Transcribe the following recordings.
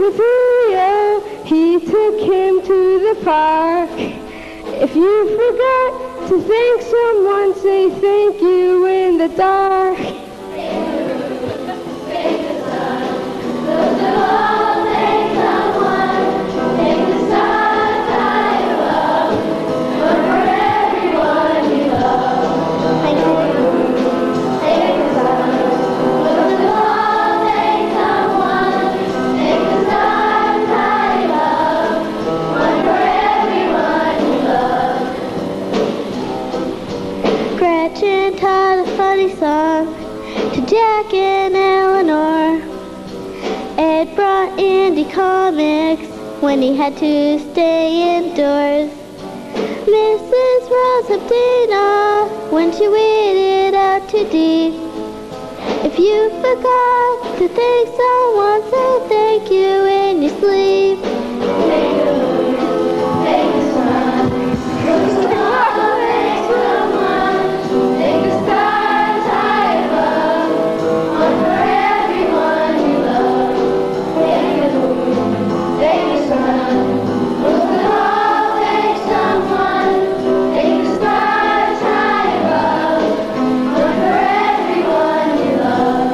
with Rio, he took him to the park. If you forgot to thank someone, say thank you in the dark. Gretchen taught a funny song to Jack and Eleanor. Ed brought Andy comics when he had to stay indoors. Mrs. Rose helped Dana when she waded out too deep. If you forgot to thank someone, say thank you in your sleep. Thank the moon, thank the sun, thank someone, thank the stars high above, one for everyone you love. Thank the moon, thank the sun, most of all thank someone, thank the stars high above, one for everyone you love.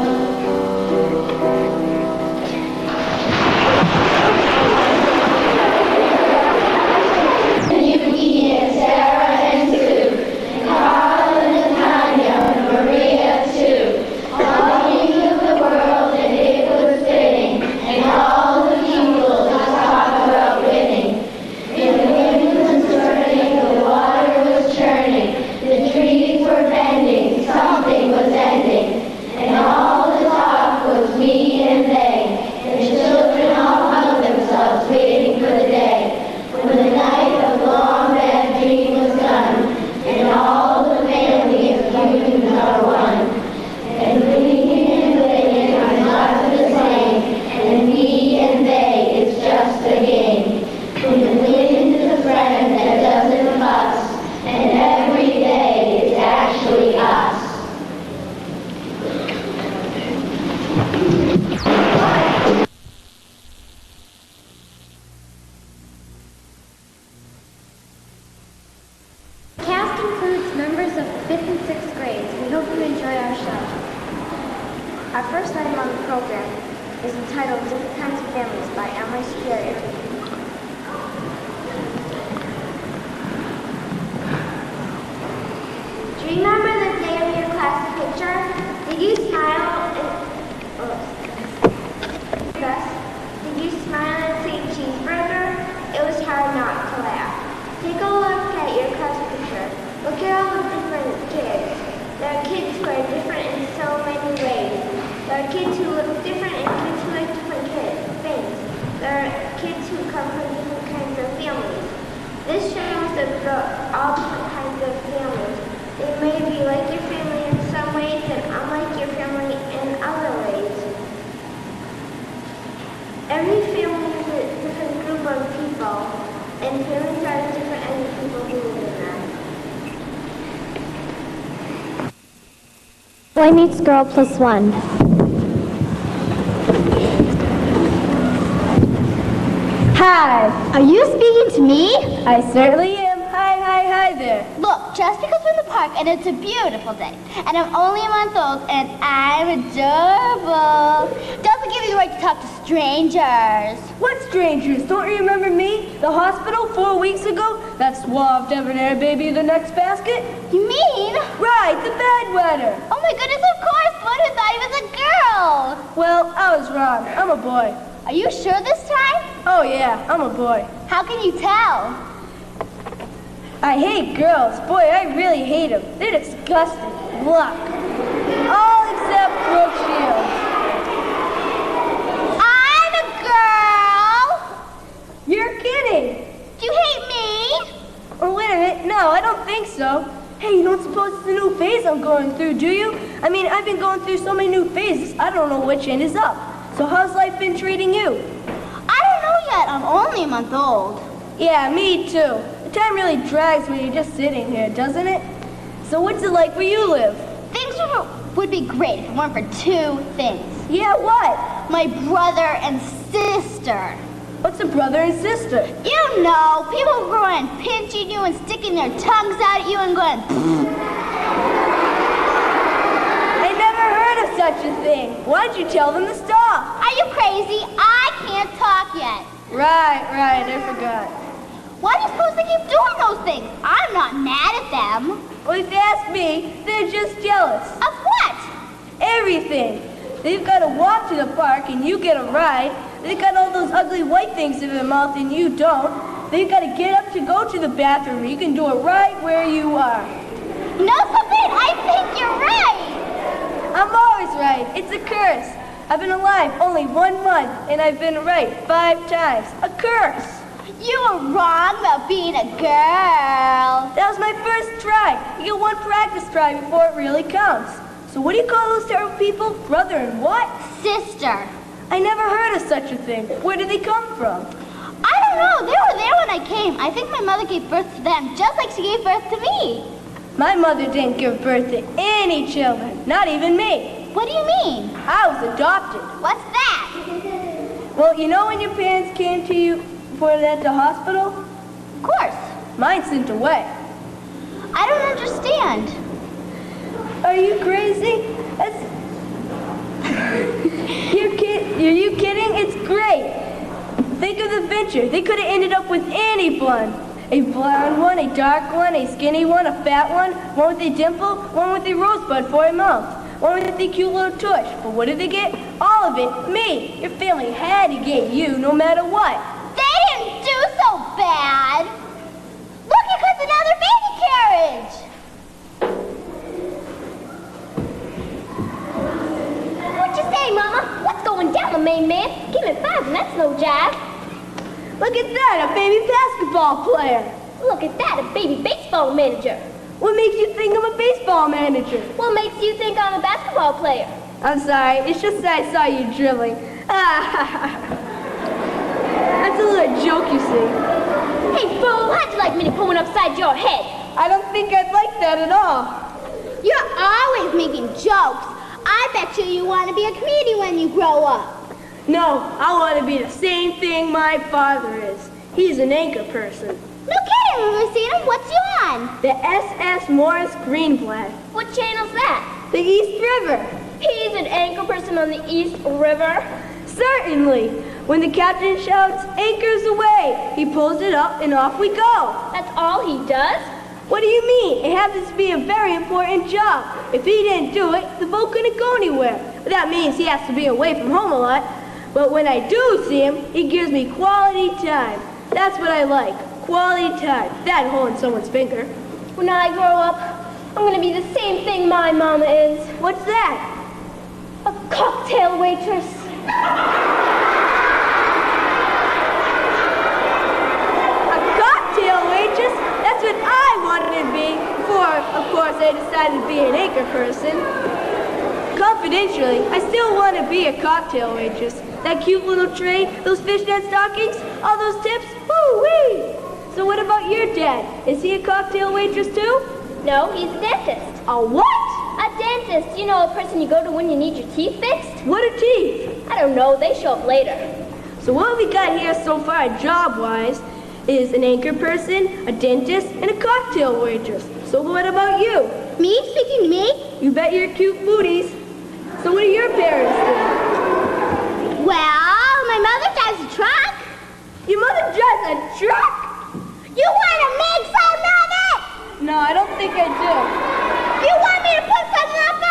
Our first item on the program is entitled Different Kinds of Families by Emily Superior. Do you remember the day of your class picture? Did you smile and Did you smile and say cheeseburger? It was hard not to laugh. Take a look at your class picture. Look at all the different kids. There are kids who are different in so many ways. There are kids who look different and kids who like different things. There are kids who come from different kinds of families. This shows all different kinds of families. They may be like your family in some ways and unlike your family in other ways. Every family is a different group of people, and families are different as the people who live in them. Boy meets girl +1. Hi, Are you speaking to me? I certainly am. Hi there. Look, just because we're in the park and it's a beautiful day, and I'm only a month old and I'm adorable, doesn't give you the right to talk to strangers. What strangers? Don't you remember me? The hospital 4 weeks ago? That suave debonair baby in the next basket? You mean? Right, the bedwetter. Oh my goodness, of course, one who thought he was a girl. Well, I was wrong. I'm a boy. Are you sure this time? Oh yeah, I'm a boy. How can you tell? I hate girls. Boy, I really hate them. They're disgusting. Blah. All except Brooke Shields. I'm a girl. You're kidding. Do you hate me? Oh, wait a minute. No, I don't think so. Hey, you don't suppose it's a new phase I'm going through, do you? I mean, I've been going through so many new phases, I don't know which end is up. So how's life been treating you? I don't know yet. I'm only a month old. Yeah, me too. The time really drags when you're just sitting here, doesn't it? So what's it like where you live? Things would be great if it weren't for two things. Yeah, what? My brother and sister. sister. What's a brother and sister? You know, people going and pinching you and sticking their tongues out at you and going, I never heard of such a thing. Why'd you tell them to stop? are you crazy? I can't talk yet. Right, I forgot. Why are you supposed to keep doing those things? I'm not mad at them. Well, if you ask me, they're just jealous. Of what? Everything. They've got to walk to the park and you get a ride. They've got all those ugly white things in their mouth and you don't. They've got to get up to go to the bathroom. You can do it right where you are. No, Sabine, I think you're right. I'm always right. It's a curse. I've been alive only 1 month and I've been right 5 times. A curse. You were wrong about being a girl. That was my first try. You get 1 practice try before it really counts. So what do you call those terrible people? Brother and what? Sister. I never heard of such a thing. Where did they come from? I don't know. They were there when I came. I think my mother gave birth to them, just like she gave birth to me. My mother didn't give birth to any children, not even me. What do you mean? I was adopted. What's that? Well, you know when your parents came to you for at the hospital? Of course. Mine sent away. I don't understand. Are you crazy? Are you kidding? It's great. Think of the venture. They could have ended up with any blonde. A blonde one, a dark one, a skinny one, a fat one with a dimple, one with a rosebud for a mouth, one with a cute little tush. But what did they get? All of it. Me. Your family had to get you no matter what. They didn't do so bad. Look, here comes another baby carriage. What you say, Mama? What's going down the main man? Give me 5 and that's no jive. Look at that, a baby basketball player. Look at that, a baby baseball manager. What makes you think I'm a baseball manager? What makes you think I'm a basketball player? I'm sorry, it's just that I saw you dribbling. That's a little joke, you see. Hey, fool, how'd you like me to put one upside your head? I don't think I'd like that at all. You're always making jokes. I bet you want to be a comedian when you grow up. No, I want to be the same thing my father is. He's an anchor person. No kidding, have you seen him? What's he on? The SS Morris Greenblatt. What channel's that? The East River. He's an anchor person on the East River. Certainly. When the captain shouts, "Anchors away," he pulls it up and off we go. That's all he does? What do you mean? It happens to be a very important job. If he didn't do it, the boat couldn't go anywhere. But that means he has to be away from home a lot. But when I do see him, he gives me quality time. That's what I like. Quality time. That holding someone's finger. When I grow up, I'm gonna be the same thing my mama is. What's that? A cocktail waitress. A cocktail waitress? That's what I wanted to be before, of course, I decided to be an anchor person. Confidentially, I still want to be a cocktail waitress. That cute little tray, those fishnet stockings, all those tips, woo-wee! So what about your dad? Is he a cocktail waitress too? No, he's a dentist. A what? A dentist, you know, a person you go to when you need your teeth fixed? What are teeth? I don't know, they show up later. So what we got here so far, job-wise, is an anchor person, a dentist, and a cocktail waitress. So what about you? Me? Speaking to me? You bet your cute booties. So what do your parents do? Well, my mother drives a truck. Your mother drives a truck? You want to make some of it? No, I don't think I do. You want me to put something up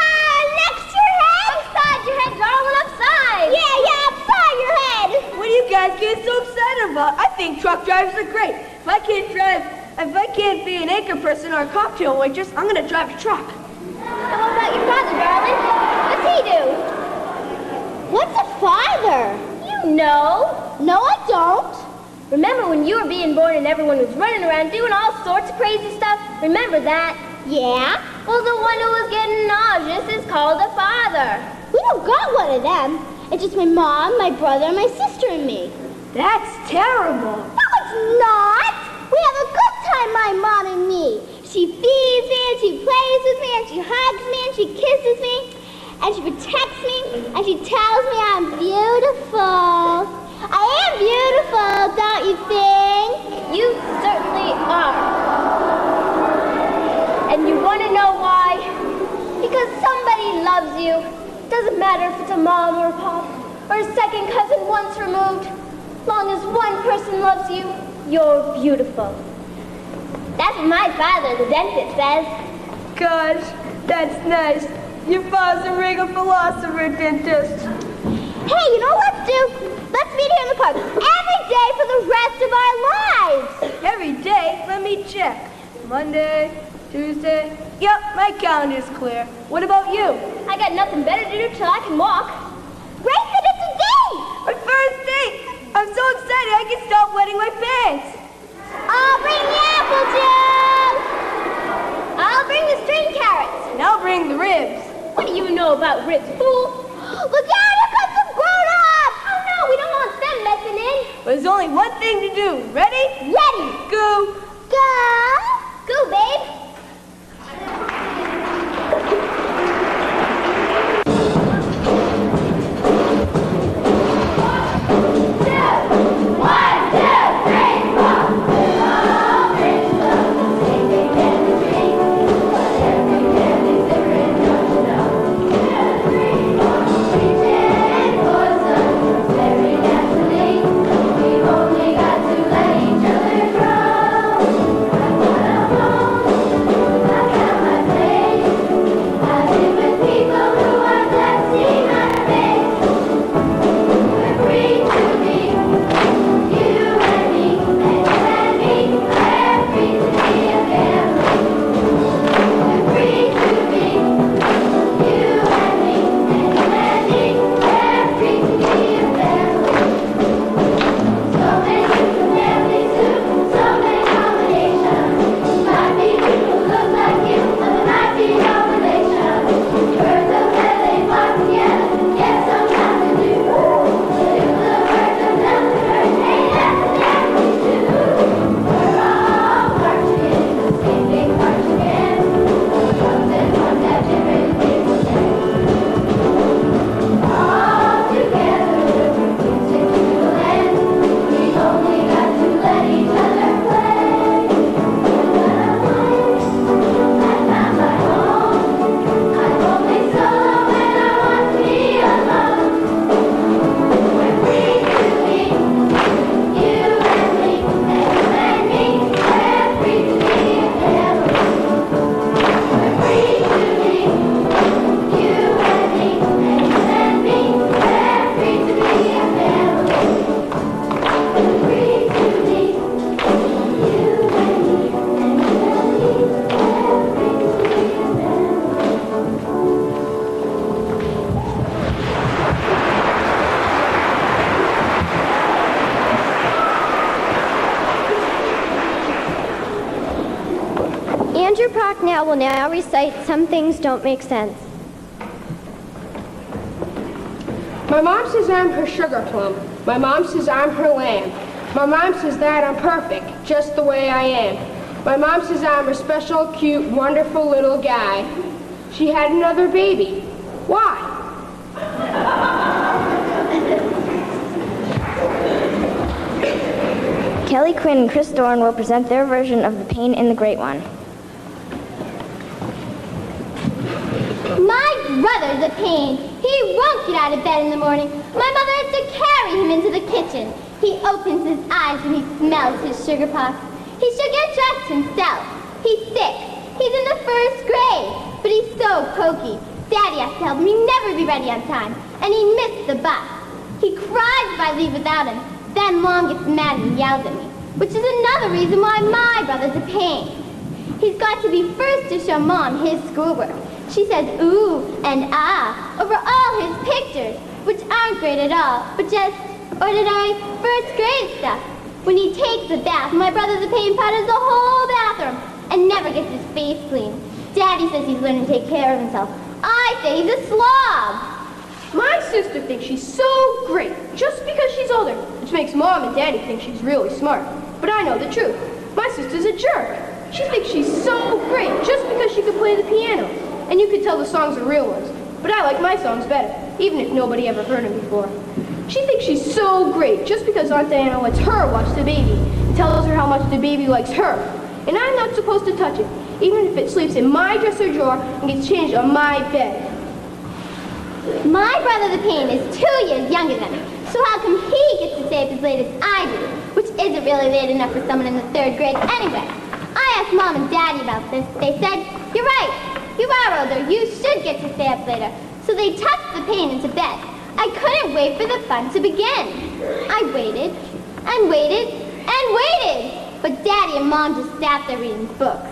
next to your head? Upside your head, darling, upside. Yeah, upside your head. What do you guys get so excited about? I think truck drivers are great. If I can't be an anchor person or a cocktail waitress, I'm gonna drive a truck. And what about your father, darling? What's he do? What's a father? You know. No, I don't. Remember when you were being born and everyone was running around doing all sorts of crazy stuff? Remember that? Yeah? Well, the one who was getting nauseous is called a father. We don't got one of them. It's just my mom, my brother, my sister, and me. That's terrible. No, it's not. We have a good time, my mom and me. She feeds me, and she plays with me, and she hugs me, and she kisses me, and she protects me, and she tells me I'm beautiful. I am you think? You certainly are. And you want to know why? Because somebody loves you. Doesn't matter if it's a mom or a pop or a second cousin once removed. Long as one person loves you, you're beautiful. That's what my father, the dentist, says. Gosh, that's nice. Your father's a real philosopher, dentist. Hey, you know what let's do? Let's meet here in the park every day for the rest of our lives. Every day? Let me check. Monday, Tuesday. Yep, my calendar's clear. What about you? I got nothing better to do till I can walk. Great that it's a date. My first date! I'm so excited I can stop wetting my pants. I'll bring the apple juice. I'll bring the string carrots. And I'll bring the ribs. What do you know about ribs, fool? Look out, here comes some grown-ups. Oh no, we don't want them messing in. But there's only one thing to do. Ready? Ready. Go! Go. Go, babe. Andrew Procknell will now recite Some Things Don't Make Sense. My mom says I'm her sugar plum. My mom says I'm her lamb. My mom says that I'm perfect, just the way I am. My mom says I'm a special, cute, wonderful little guy. She had another baby. Why? Kelly Quinn and Chris Dorn will present their version of The Pain in the Great One. My brother's a pain. He won't get out of bed in the morning. My mother has to carry him into the kitchen. He opens his eyes when he smells his sugar puffs. He should get dressed himself. He's sick. He's in the first grade, but he's so pokey. Daddy has to help me never be ready on time, and he missed the bus. He cries if I leave without him. Then Mom gets mad and yells at me, which is another reason why my brother's a pain. He's got to be first to show Mom his schoolwork. She says ooh and ah over all his pictures, which aren't great at all, but just ordinary first grade stuff. When he takes a bath, my brother's a pain powders the whole bathroom and never gets his face clean. Daddy says he's learning to take care of himself. I say he's a slob. My sister thinks she's so great just because she's older, which makes Mom and Daddy think she's really smart. But I know the truth. My sister's a jerk. She thinks she's so great just because she can play the piano. And you could tell the songs are real ones. But I like my songs better, even if nobody ever heard them before. She thinks she's so great just because Aunt Diana lets her watch the baby and tells her how much the baby likes her. And I'm not supposed to touch it, even if it sleeps in my dresser drawer and gets changed on my bed. My brother, the Pain, is 2 years younger than me, so how come he gets to stay up as late as I do, which isn't really late enough for someone in the 3rd grade anyway. I asked Mom and Daddy about this. They said, you're right, you are older, you should get to stay up later. So they tucked the Pain into bed. I couldn't wait for the fun to begin. I waited, and waited, and waited, but Daddy and Mom just sat there reading books.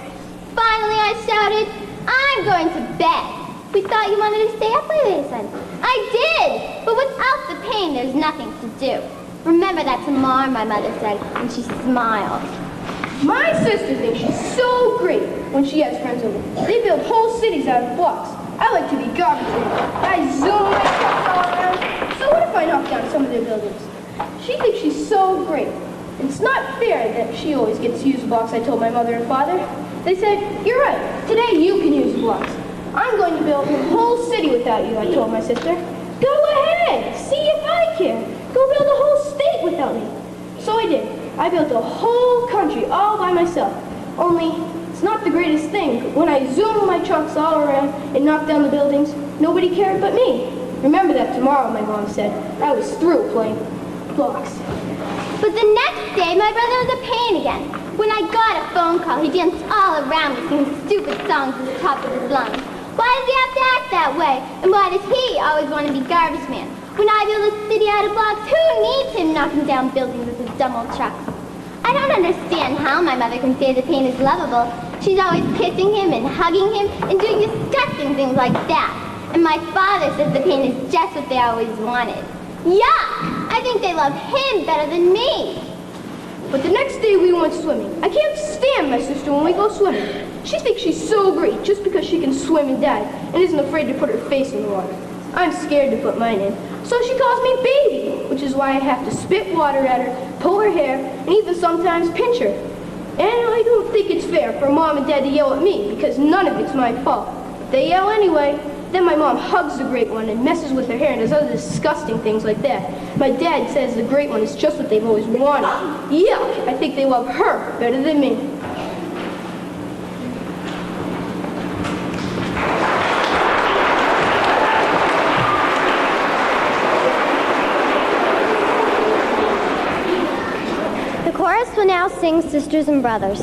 Finally, I shouted, I'm going to bed. We thought you wanted to stay up later, they said. I did, but without the Pain, there's nothing to do. Remember that tomorrow, my mother said, and she smiled. My sister thinks she's so great when she has friends over. They build whole cities out of blocks. I like to be garbage men. I zoom my trucks all around. So what if I knock down some of their buildings? She thinks she's so great. It's not fair that she always gets to use blocks, I told my mother and father. They said, you're right, today you can use blocks. I'm going to build a whole city without you, I told my sister. Go ahead, see if I can. Go build a whole state without me. So I did. I built a whole country all by myself. Only, it's not the greatest thing. When I zoomed my trucks all around and knocked down the buildings, nobody cared but me. Remember that tomorrow, my mom said. I was through playing blocks. But the next day, my brother was a Pain again. When I got a phone call, he danced all around me singing stupid songs at the top of his lungs. Why does he have to act that way? And why does he always want to be garbage man? When I build a city out of blocks, who needs him knocking down buildings with his dumb old trucks? I don't understand how my mother can say the Pain is lovable. She's always kissing him and hugging him and doing disgusting things like that. And my father says the Pain is just what they always wanted. Yuck! I think they love him better than me. But the next day we went swimming. I can't stand my sister when we go swimming. She thinks she's so great just because she can swim and dive and isn't afraid to put her face in the water. I'm scared to put mine in. So she calls me baby, which is why I have to spit water at her, pull her hair, and even sometimes pinch her. And I don't think it's fair for Mom and Dad to yell at me because none of it's my fault. But they yell anyway. Then my mom hugs the great one and messes with her hair and does other disgusting things like that. My dad says the great one is just what they've always wanted. Yuck! I think they love her better than me. The chorus will now sing Sisters and Brothers.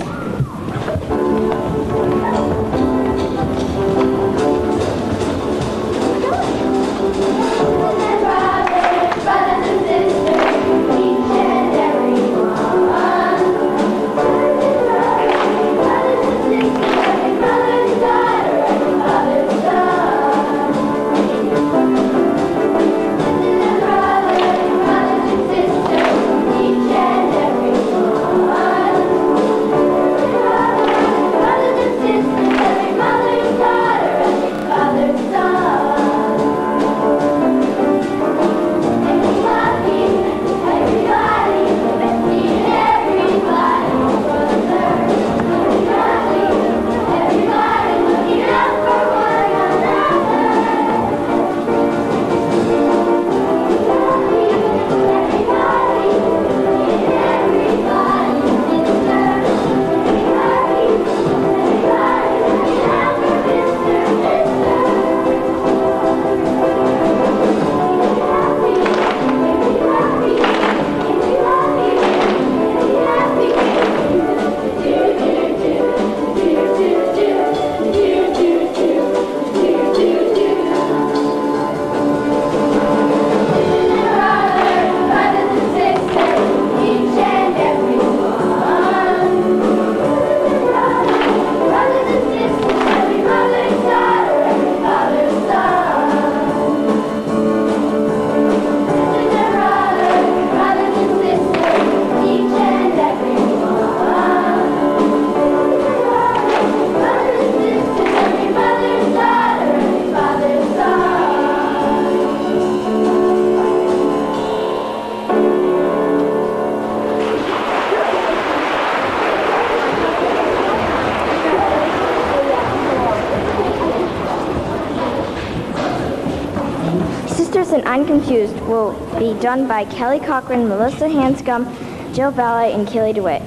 and Confused will be done by Kelly Cochran, Melissa Hanscom, Jill Ballet, and Keely DeWitt.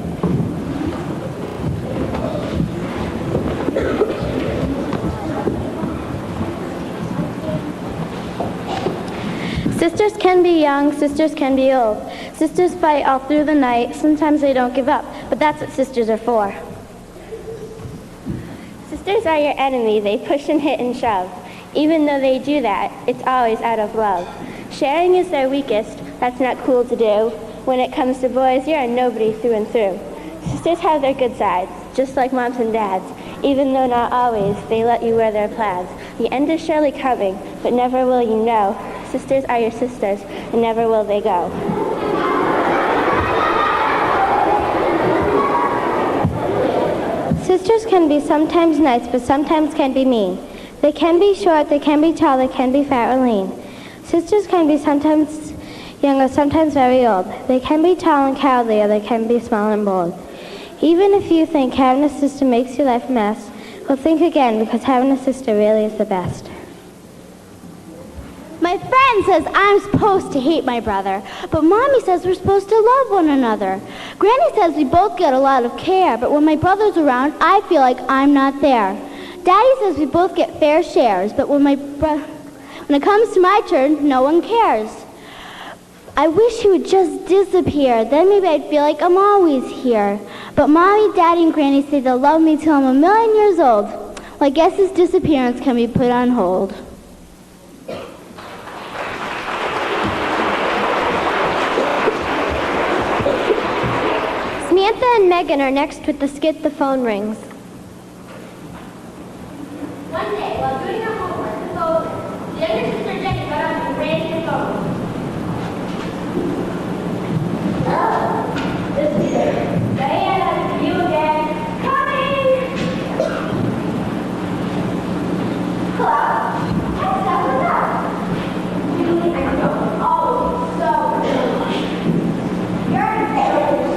Sisters can be young, sisters can be old. Sisters fight all through the night. Sometimes they don't give up, but that's what sisters are for. Sisters are your enemy. They push and hit and shove. Even though they do that, it's always out of love. Sharing is their weakest. That's not cool to do. When it comes to boys, you're a nobody through and through. Sisters have their good sides, just like moms and dads. Even though not always, they let you wear their plaids. The end is surely coming, but never will you know. Sisters are your sisters, and never will they go. Sisters can be sometimes nice, but sometimes can be mean. They can be short, they can be tall, they can be fat or lean. Sisters can be sometimes young or sometimes very old. They can be tall and cowardly, or they can be small and bold. Even if you think having a sister makes your life a mess, well, think again, because having a sister really is the best. My friend says I'm supposed to hate my brother, but Mommy says we're supposed to love one another. Granny says we both get a lot of care, but when my brother's around, I feel like I'm not there. Daddy says we both get fair shares, but when it comes to my turn, no one cares. I wish he would just disappear, then maybe I'd feel like I'm always here. But Mommy, Daddy, and Granny say they'll love me till I'm 1,000,000 years old. Well, I guess his disappearance can be put on hold. Samantha and Megan are next with the skit The Phone Rings. One day, while doing her homework, the younger sister Jenny got up and ran to the phone. Hello, this is Diana, you again. Coming! Hello? What's up? Really, I know. Oh, so you're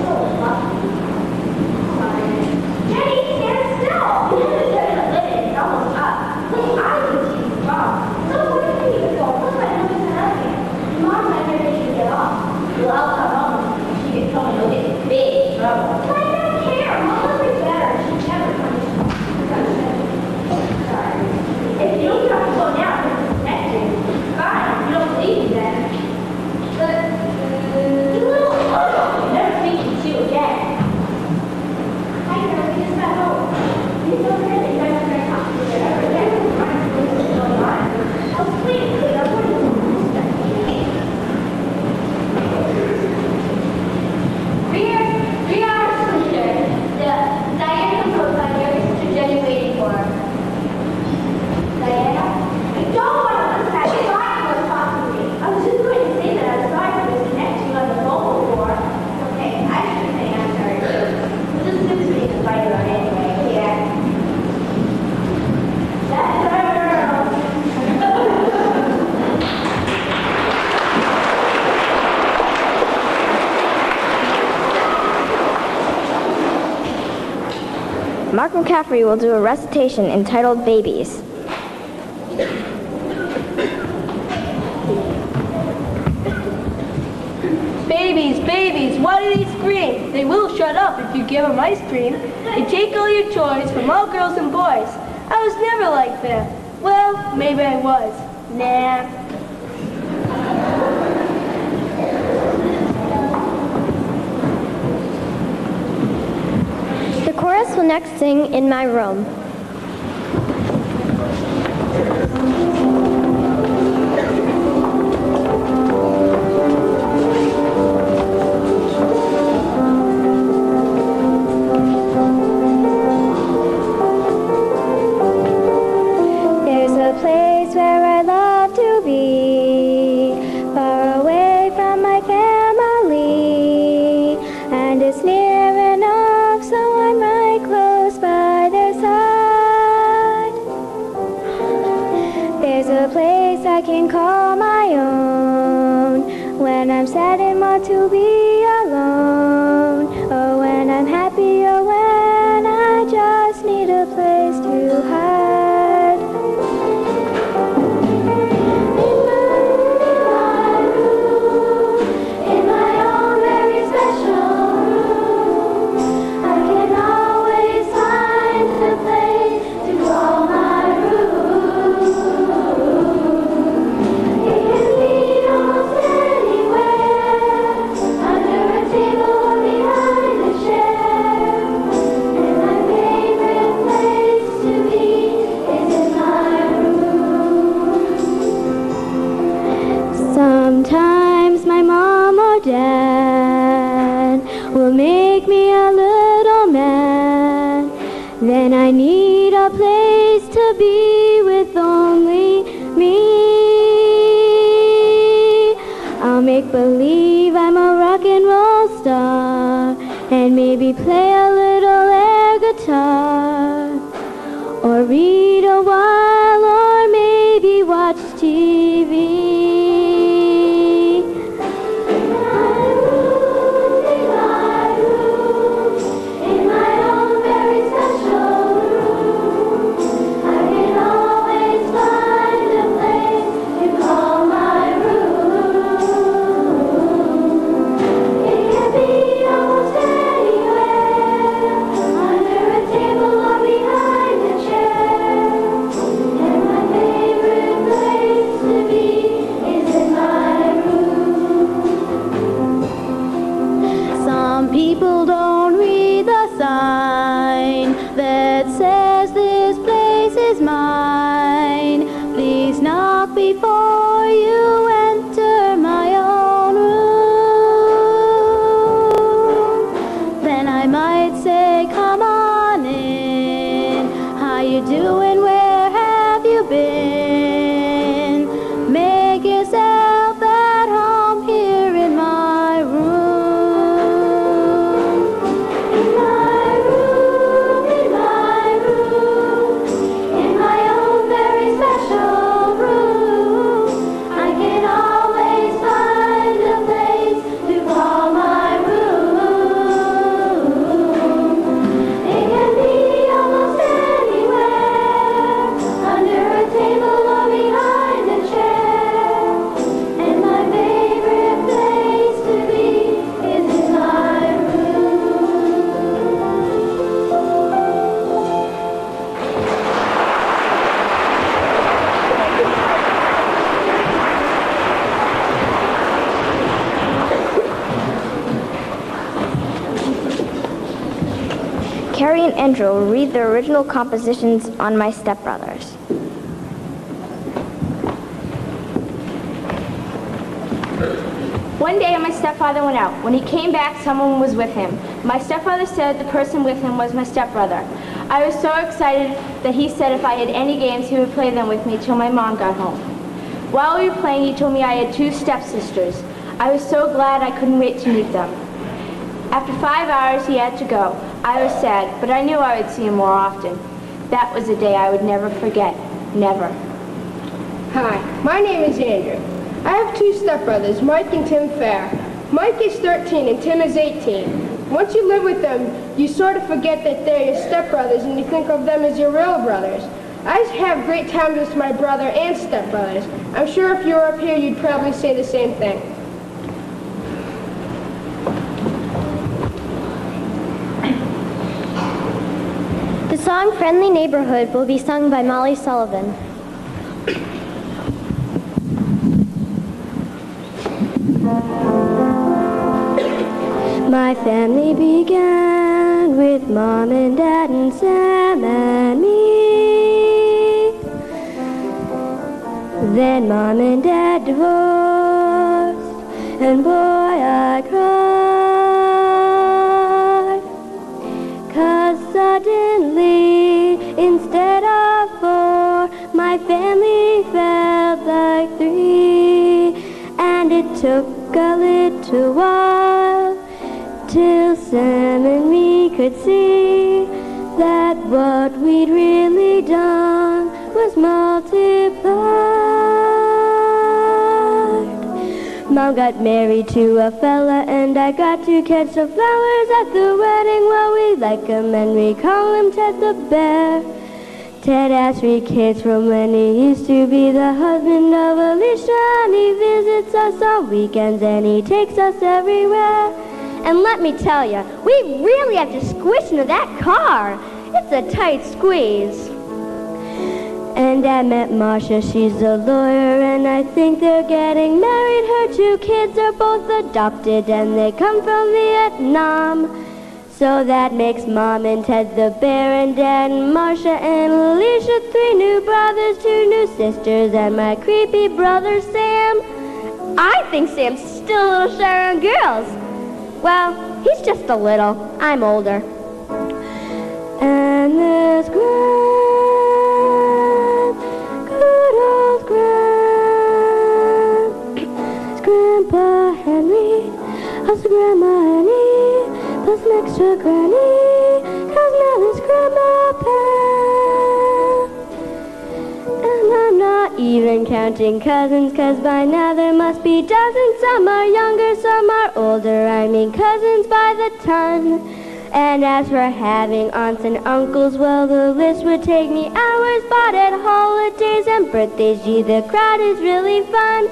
so lucky. Jenny, stand still. It's almost up. Please, I can see you wrong. So where do you go? Look like nobody's around here. Mom might never let you get off. Well, I'll come home. If she gets home, you'll get in big trouble. But I don't care. Mom will be better. She never comes home. Sorry. If you don't have to go now, then it's next year. Fine. If you don't believe me, then. But, you little photo. Never speaking to you again. Hi, girl. We just got home. You so good that you guys are going to talk to each other again. Oh, sweet. I'm going to We are sister. Diana composed by your sister Jenny waiting for her. Diana? I don't want to listen. I thought you were talking to me. I was just going to say that I'm sorry for disconnecting you on the phone before. Okay, I should say I'm sorry too. We'll just do this to fight about anyway. Yeah. That's our girl. Mark McCaffrey will do a recitation entitled Babies. Babies, babies, why do they scream? They will shut up if you give them ice cream. They take all your toys from all girls and boys. I was never like them. Well, maybe I was. Nah. The chorus will next sing In My Room. There's a place where I love to be, far away from my family, and it's near enough so I'm right close by their side. need a place to be with only me. I'll make believe I'm a rock and roll star and maybe play a little air guitar or read a while or maybe watch TV. People don't read the sign that says this place is mine. Please knock before you enter my own room. Then I might say, come on in. How you doing? Where have you been? Make yourself at home here in my room. Carrie and Andrew will read the original compositions on My Stepbrothers. One day my stepfather went out. When he came back, someone was with him. My stepfather said the person with him was my stepbrother. I was so excited that he said if I had any games, he would play them with me till my mom got home. While we were playing, he told me I had 2 stepsisters. I was so glad I couldn't wait to meet them. After 5 hours, he had to go. I was sad, but I knew I would see him more often. That was a day I would never forget. Never. Hi, my name is Andrew. I have 2 stepbrothers, Mike and Tim Fair. Mike is 13 and Tim is 18. Once you live with them, you sort of forget that they're your stepbrothers and you think of them as your real brothers. I have great times with my brother and stepbrothers. I'm sure if you were up here, you'd probably say the same thing. The song Friendly Neighborhood will be sung by Molly Sullivan. My family began with Mom and Dad and Sam and me. Then Mom and Dad divorced, and boy, I cried. 'Cause suddenly, instead of 4, my family felt like 3. And it took a little while till Sam and me could see that what we'd really done was multiplied. Mom got married to a fella and I got to catch the flowers at the wedding. Well, we like him and we call him Ted the Bear. Ted has 3 kids from when he used to be the husband of Alicia, and he visits us on weekends and he takes us everywhere. And let me tell you, we really have to squish into that car. It's a tight squeeze. And I met Marcia, she's a lawyer, and I think they're getting married. Her 2 kids are both adopted, and they come from Vietnam. So that makes Mom and Ted the Bear, and Dad and Marcia and Alicia, 3 new brothers, 2 new sisters, and my creepy brother Sam. I think Sam's still a little shy on girls. Well, he's just a little. I'm older. And there's Gran, good old Gran. It's Grandpa Henry, also Grandma Annie, plus an extra granny, 'cause now there's Grandma Pat. And I'm not even counting cousins, 'cause by now there must be dozens. Some are younger, some are older, I mean cousins by the ton. And as for having aunts and uncles, well, the list would take me hours, but at holidays and birthdays, gee, the crowd is really fun.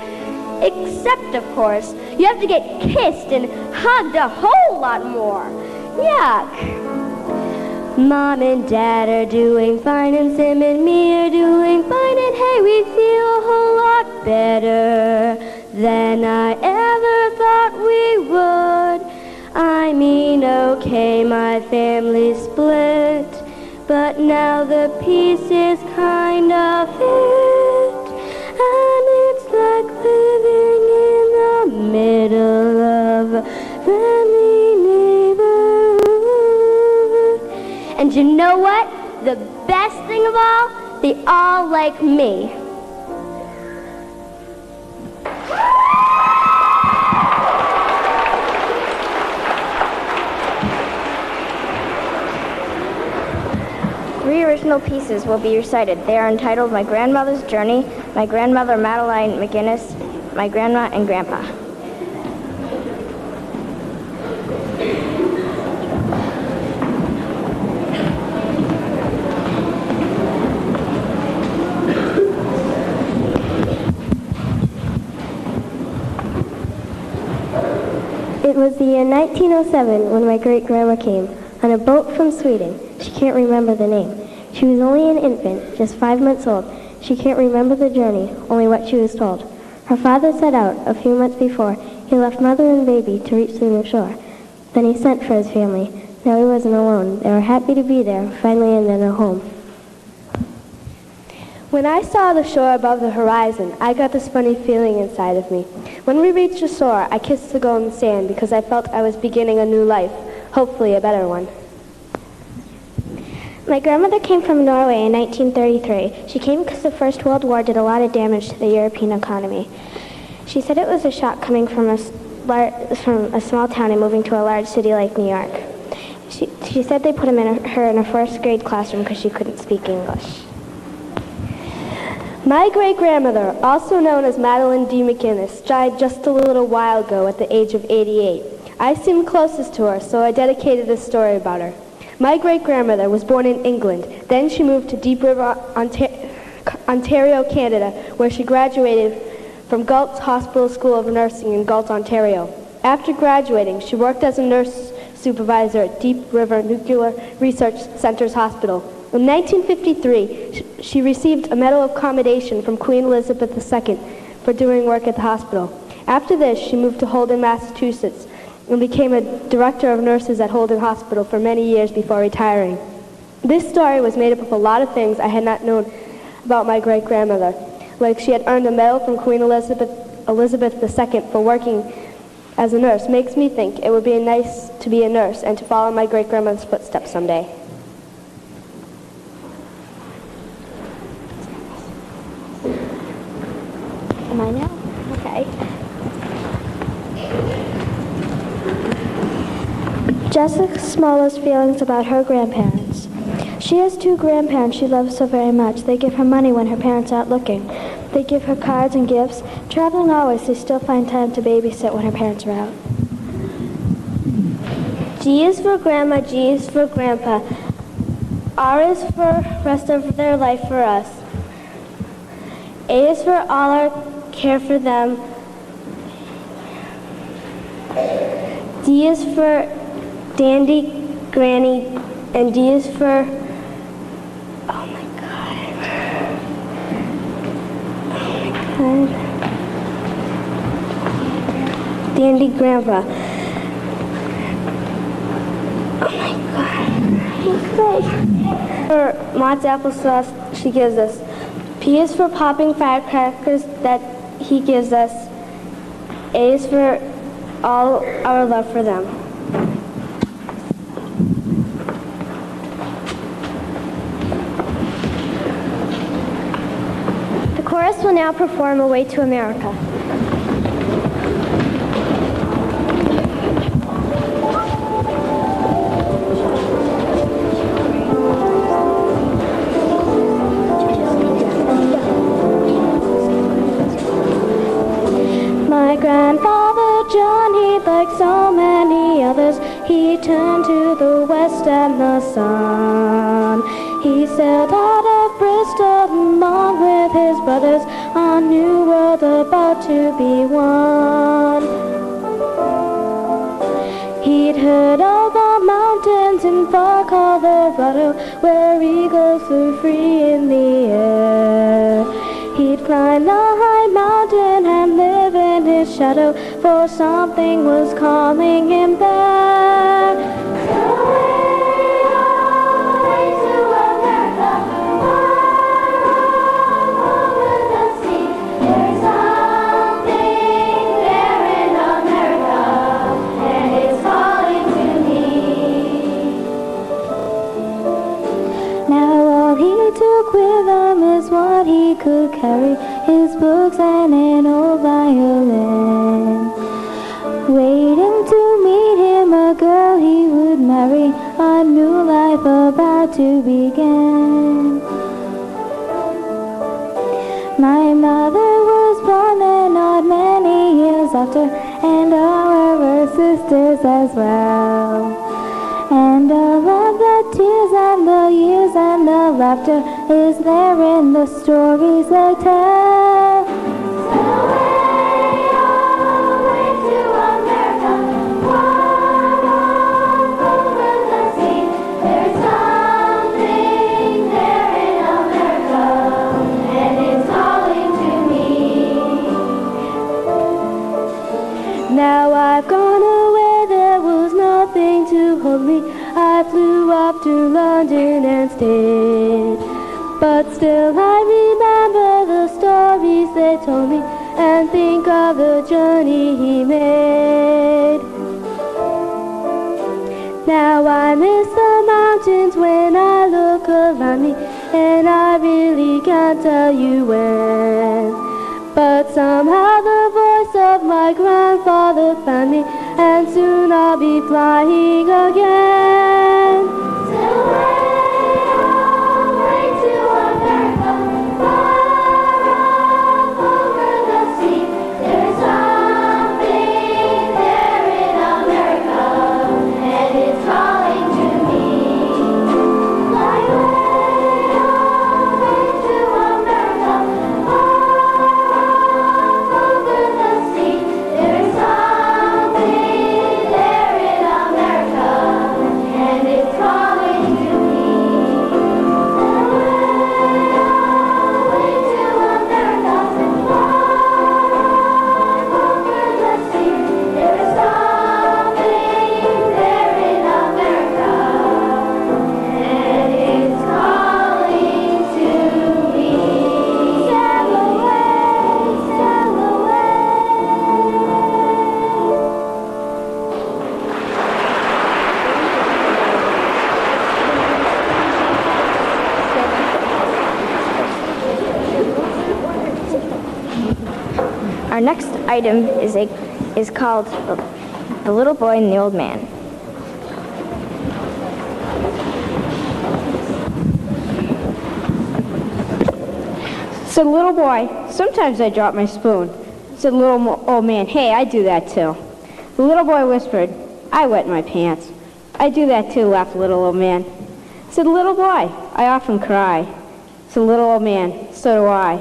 Except, of course, you have to get kissed and hugged a whole lot more. Yuck. Mom and Dad are doing fine, and Sim and me are doing fine, and hey, we feel a whole lot better than I ever thought we would. I mean, okay, my family's split, but now the pieces kind of fit, and it's like living in the middle of a friendly neighborhood. And you know what? The best thing of all, they all like me. Three original pieces will be recited. They are entitled My Grandmother's Journey, My Grandmother Madeline McGinnis, My Grandma and Grandpa. It was the year 1907 when my great-grandma came on a boat from Sweden. She can't remember the name. She was only an infant, just 5 months old. She can't remember the journey, only what she was told. Her father set out a few months before. He left mother and baby to reach the new shore. Then he sent for his family. Now he wasn't alone. They were happy to be there, finally in their new home. When I saw the shore above the horizon, I got this funny feeling inside of me. When we reached the shore, I kissed the golden sand because I felt I was beginning a new life, hopefully a better one. My grandmother came from Norway in 1933. She came because the First World War did a lot of damage to the European economy. She said it was a shock coming from a small town and moving to a large city like New York. She said they put her in a first grade classroom because she couldn't speak English. My great-grandmother, also known as Madeline D. McGinnis, died just a little while ago at the age of 88. I seemed closest to her, so I dedicated this story about her. My great-grandmother was born in England. Then she moved to Deep River, Ontario, Canada, where she graduated from Galt's Hospital School of Nursing in Galt, Ontario. After graduating, she worked as a nurse supervisor at Deep River Nuclear Research Center's hospital. In 1953, she received a Medal of Commendation from Queen Elizabeth II for doing work at the hospital. After this, she moved to Holden, Massachusetts, and became a director of nurses at Holden Hospital for many years before retiring. This story was made up of a lot of things I had not known about my great-grandmother, like she had earned a medal from Queen Elizabeth II for working as a nurse. Makes me think it would be nice to be a nurse and to follow my great-grandmother's footsteps someday. Am I now? Okay. Jessica Smallow's feelings about her grandparents. She has 2 grandparents she loves so very much. They give her money when her parents aren't looking. They give her cards and gifts. Traveling always, they still find time to babysit when her parents are out. G is for Grandma, G is for Grandpa. R is for rest of their life for us. A is for all our care for them. D is for Dandy, Granny, and D is for, oh my God, Dandy Grandpa. Oh my God. For Mott's applesauce she gives us. P is for popping firecrackers that he gives us. A is for all our love for them. chorus will now perform Away to America. My grandfather John, he like so many others, he turned to the west and the sun. He sailed out of Bristol along with his brothers, a new world about to be won. He'd heard of the mountains in far Colorado, where eagles flew free in the air. He'd climb the high mountain and live in his shadow, for something was calling him there. Away to America, far over the sea. There's something there in America, and it's calling to me. Now all he took with him is what he could carry, his books and an old violin. Waiting to meet him, a girl he would marry, a new life about to begin. My mother was born there not many years after, and all of her sisters as well. And all of the tears and the years and the laughter is there in the stories they tell. Away to America, far over the sea. There's something there in America, and it's calling to me. Now I've gone away, there was nothing to hold me. I flew up to London and stayed, but still I remember the stories they told me and think of the journey he made. Now I miss the mountains when I look around me, and I really can't tell you when. But somehow the voice of my grandfather found me, and soon I'll be flying again. Away to America, far over the sea. There's something there in America, and it's calling to me. Fly away to America, over the sea. There's something there in America, and it's calling to me. Away to America, over the sea. There's something there in America, and it's calling to me. Sail away, sail away. Our next item is called The Little Boy and the Old Man. Said the little boy, sometimes I drop my spoon. Said the little old man, hey, I do that too. The little boy whispered, I wet my pants. I do that too, laughed the little old man. Said the little boy, I often cry. Said the little old man, so do I.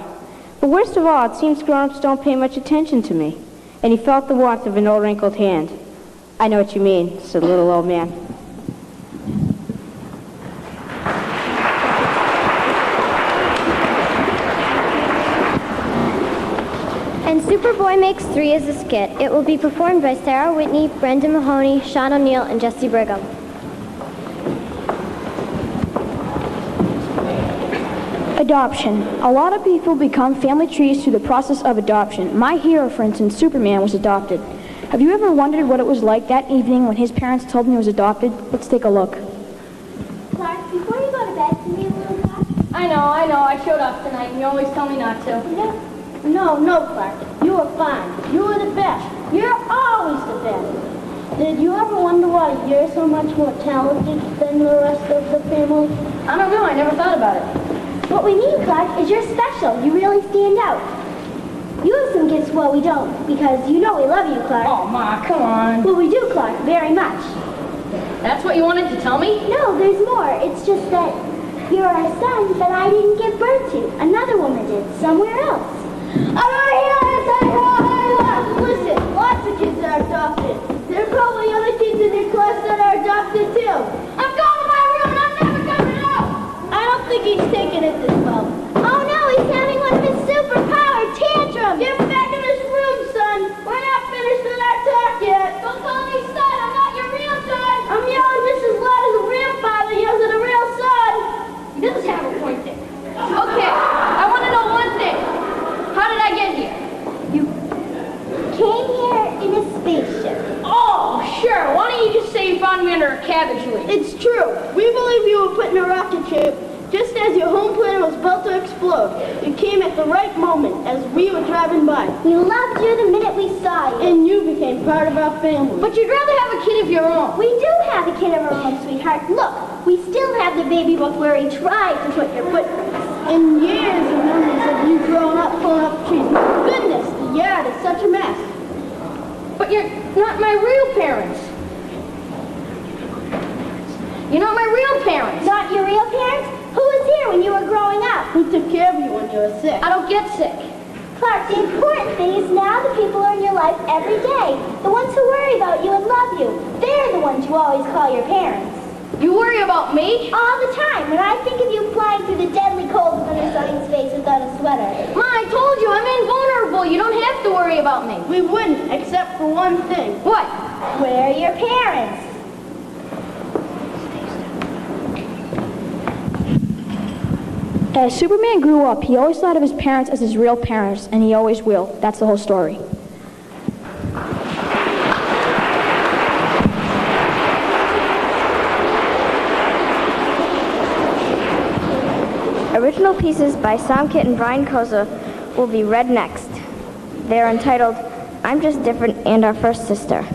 But worst of all, it seems grown-ups don't pay much attention to me. And he felt the warmth of an old wrinkled hand. I know what you mean, said the little old man. And Superboy Makes Three is a skit. It will be performed by Sarah Whitney, Brenda Mahoney, Sean O'Neill, and Jesse Brigham. Adoption. A lot of people become family trees through the process of adoption. My hero, for instance, Superman, was adopted. Have you ever wondered what it was like that evening when his parents told him he was adopted? Let's take a look. Clark, before you go to bed, can we have a little talk? I know. I showed up tonight, and you always tell me not to. No, Clark. You were fine. You were the best. You're always the best. Did you ever wonder why you're so much more talented than the rest of the family? I don't know. I never thought about it. What we mean, Clark, is you're special. You really stand out. You have some gifts while we don't, because you know we love you, Clark. Oh, Ma, come on. Well, we do, Clark, very much. That's what you wanted to tell me? No, there's more. It's just that you're our son, but I didn't give birth to. Another woman did, somewhere else. Listen, lots of kids are adopted. There are probably other kids in your class that are adopted too. I'm going to my room and I'm never coming out. I don't think he's taking it this well. Oh no, he's having one of his superpowered tantrums. Get back in this room, son. We're not finished with our talk yet. Don't call me son. I'm not your real son. I'm yelling just as loud as a real father yells at a real son. He does have a point there. Okay, I want to know one thing. How did I get here? Came here in a spaceship. Oh, sure. Why don't you just say you found me under a cabbage leaf? It's true. We believe you were put in a rocket ship just as your home planet was about to explode. You came at the right moment as we were driving by. We loved you the minute we saw you. And you became part of our family. But you'd rather have a kid of your own. We do have a kid of our own, sweetheart. Look, we still have the baby book where he tried to put your footprints. And years of memories of you growing up pulling up trees. Goodness, the yard is such a mess. But you're not my real parents. You're not my real parents. Not your real parents? Who was here when you were growing up? Who took care of you when you were sick? I don't get sick. Clark, the important thing is now the people are in your life every day. The ones who worry about you and love you. They're the ones you always call your parents. You worry about me? All the time. When I think of you flying through the deadly cold of winter sunny space without a sweater. Ma, I told you, I'm invulnerable. You don't have to worry about me. We wouldn't, except for one thing. What? Where are your parents? As Superman grew up, he always thought of his parents as his real parents, and he always will. That's the whole story. Original pieces by Sam Kitt and Brian Koza will be read next. They're entitled, I'm Just Different and Our First Sister.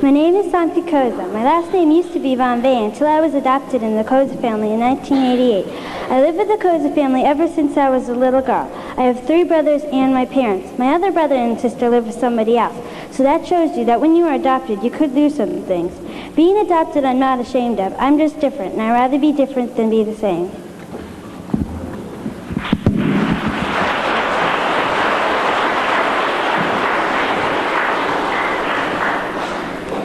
My name is Santi Koza. My last name used to be Von Vey until I was adopted in the Koza family in 1988. I lived with the Koza family ever since I was a little girl. I have 3 brothers and my parents. My other brother and sister live with somebody else. So that shows you that when you are adopted, you could lose some things. Being adopted, I'm not ashamed of. I'm just different, and I'd rather be different than be the same.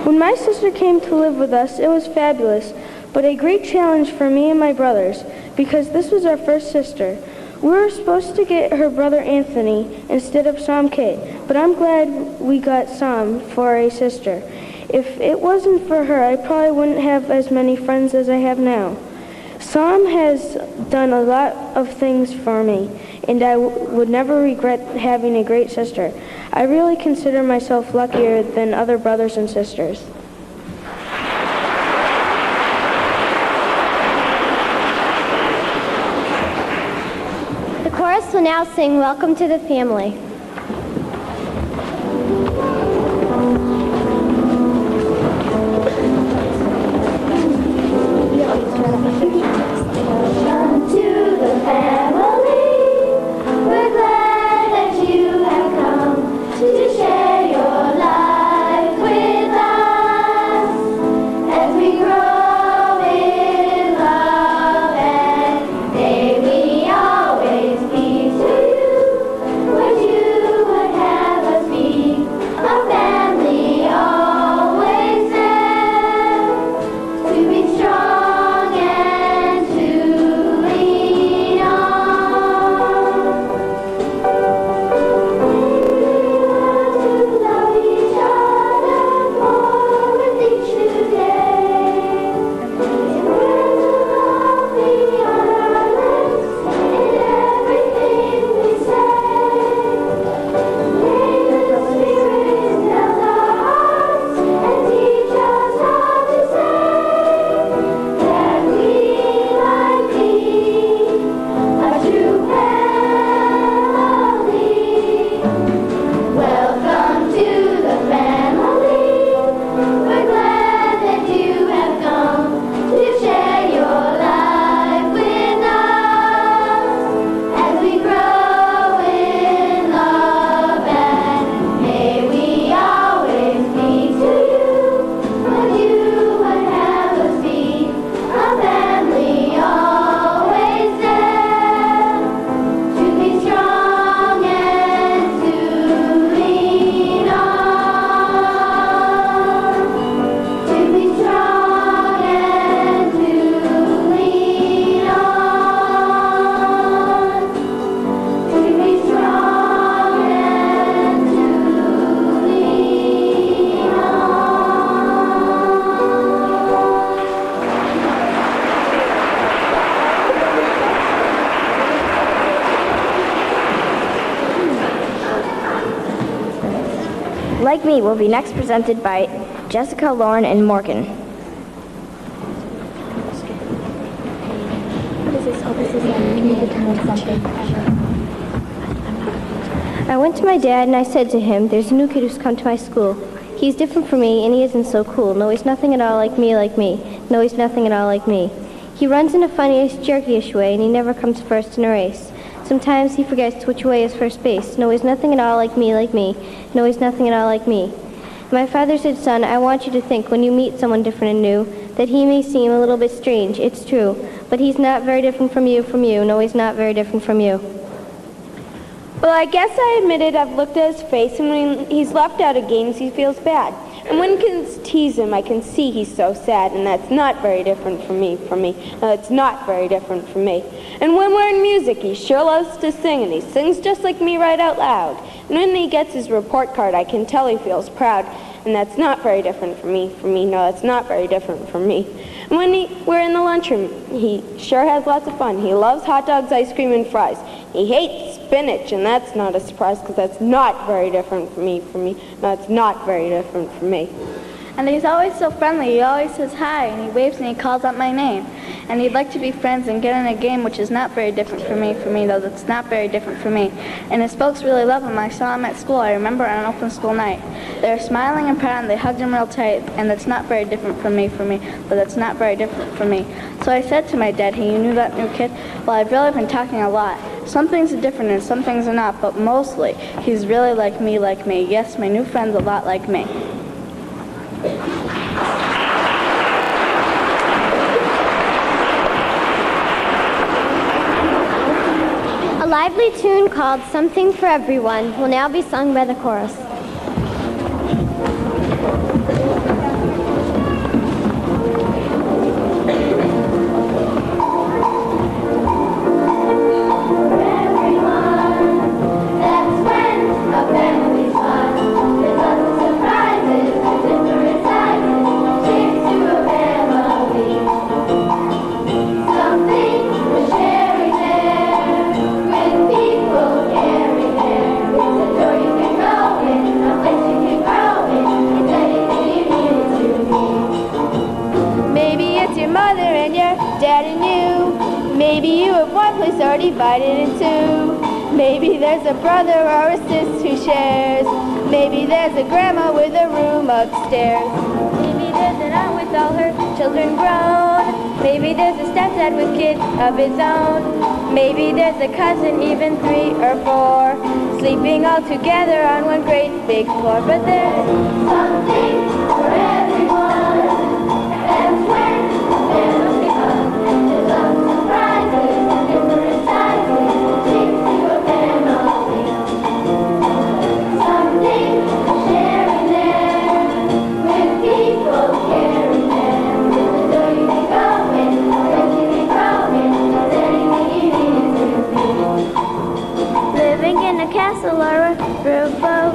When my sister came to live with us, it was fabulous, but a great challenge for me and my brothers, because this was our first sister. We were supposed to get her brother Anthony instead of Sam Kitt, but I'm glad we got Sam for a sister. If it wasn't for her, I probably wouldn't have as many friends as I have now. Sam has done a lot of things for me, and I would never regret having a great sister. I really consider myself luckier than other brothers and sisters. The chorus will now sing Welcome to the Family. Welcome to the family. We're glad that you have come to share your life with us as we grow in love and may we always be to you what you Like Me will be next presented by Jessica, Lauren, and Morgan. I went to my dad and I said to him, there's a new kid who's come to my school. He's different from me and he isn't so cool. No, he's nothing at all like me. No, he's nothing at all like me. He runs in a funniest, jerky-ish way and he never comes first in a race. Sometimes he forgets which way is first base. No, he's nothing at all like me. No, he's nothing at all like me. My father said, son, I want you to think when you meet someone different and new that he may seem a little bit strange. It's true. But he's not very different from you. No, he's not very different from you. Well, I guess I admitted I've looked at his face, and when he's left out of games, he feels bad. And when kids tease him, I can see he's so sad, and that's not very different from me. No, it's not very different from me. And when we're in music, he sure loves to sing, and he sings just like me right out loud. And when he gets his report card, I can tell he feels proud, and that's not very different from me. No, that's not very different from me. And when we're in the lunchroom, he sure has lots of fun. He loves hot dogs, ice cream, and fries. He hates spinach, and that's not a surprise because that's not very different from me. No, it's not very different from me. And he's always so friendly. He always says hi, and he waves and he calls out my name. And he'd like to be friends and get in a game, which is not very different from me, though that's not very different from me. And his folks really love him. I saw him at school, I remember, on an open school night. They were smiling and proud, and they hugged him real tight, and that's not very different from me, but that's not very different from me. So I said to my dad, hey, you knew that new kid? Well, I've really been talking a lot. Some things are different and some things are not, but mostly, he's really like me. Yes, my new friend's a lot like me. A lively tune called Something for Everyone will now be sung by the chorus. Are divided in two. Maybe there's a brother or a sis who shares. Maybe there's a grandma with a room upstairs. Maybe there's an aunt with all her children grown. Maybe there's a stepdad with kids of his own. Maybe there's a cousin, even 3 or 4, sleeping all together on one great big floor. But there's something for everyone. That's when the family comes. There's some surprises and different sizes. Takes to a family. Something to share in there. With people caring there. With the door you can go in, the place you can grow in. There's anything you need to do. Living in a castle or a riverboat.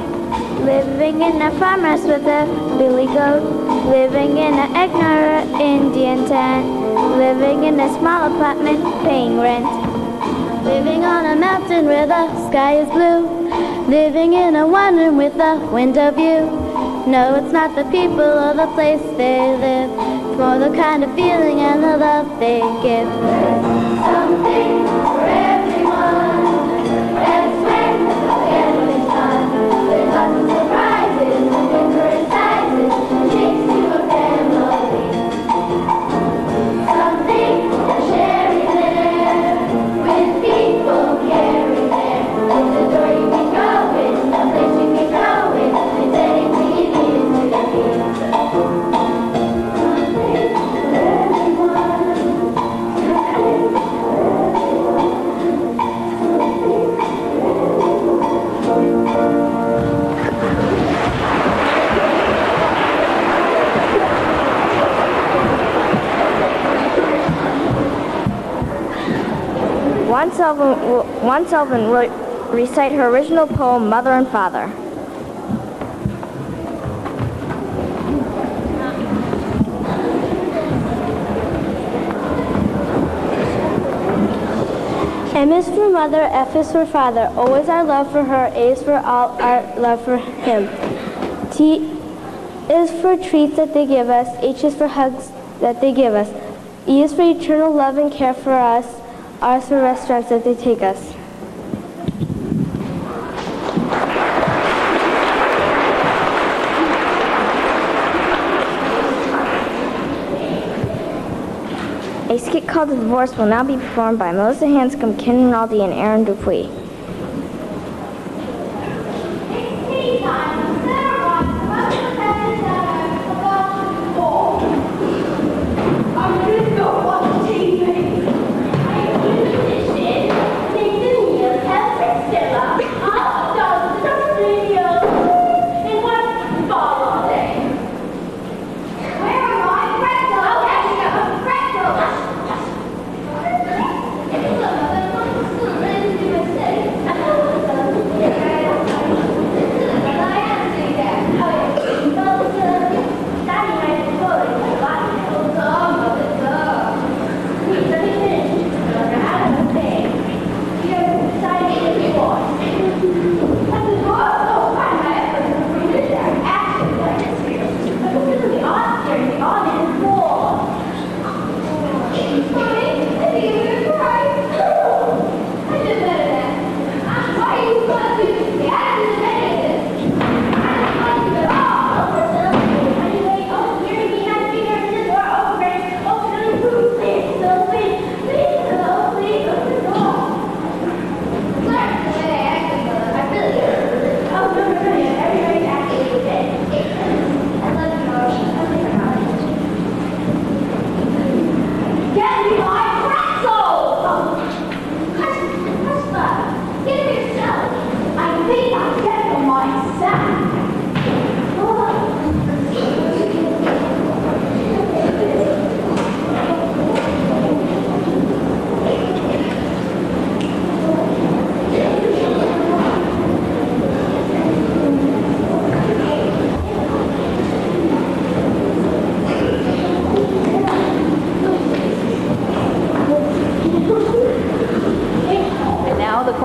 Living in a farmhouse with a billy goat. Living in an Egg or Indian tent. Living in a small apartment, paying rent. Living on a mountain where the sky is blue. Living in a one room with a window view. No, it's not the people or the place they live. It's more the kind of feeling and the love they give. Something for everyone. That's when the family's fun. There's lots of surprises and different sizes. Takes to a family. Something to share in there. With people caring there. There's a door you can go in, a place you can go in. It's anything you need to do. Something for everyone. One Sullivan will recite her original poem, Mother and Father. M is for mother, F is for father. O is our love for her, A is for all our love for him. T is for treats that they give us. H is for hugs that they give us. E is for eternal love and care for us. R is for restaurants that they take us. A skit called The Divorce will now be performed by Melissa Hanscom, Ken Rinaldi, and Aaron Dupuy.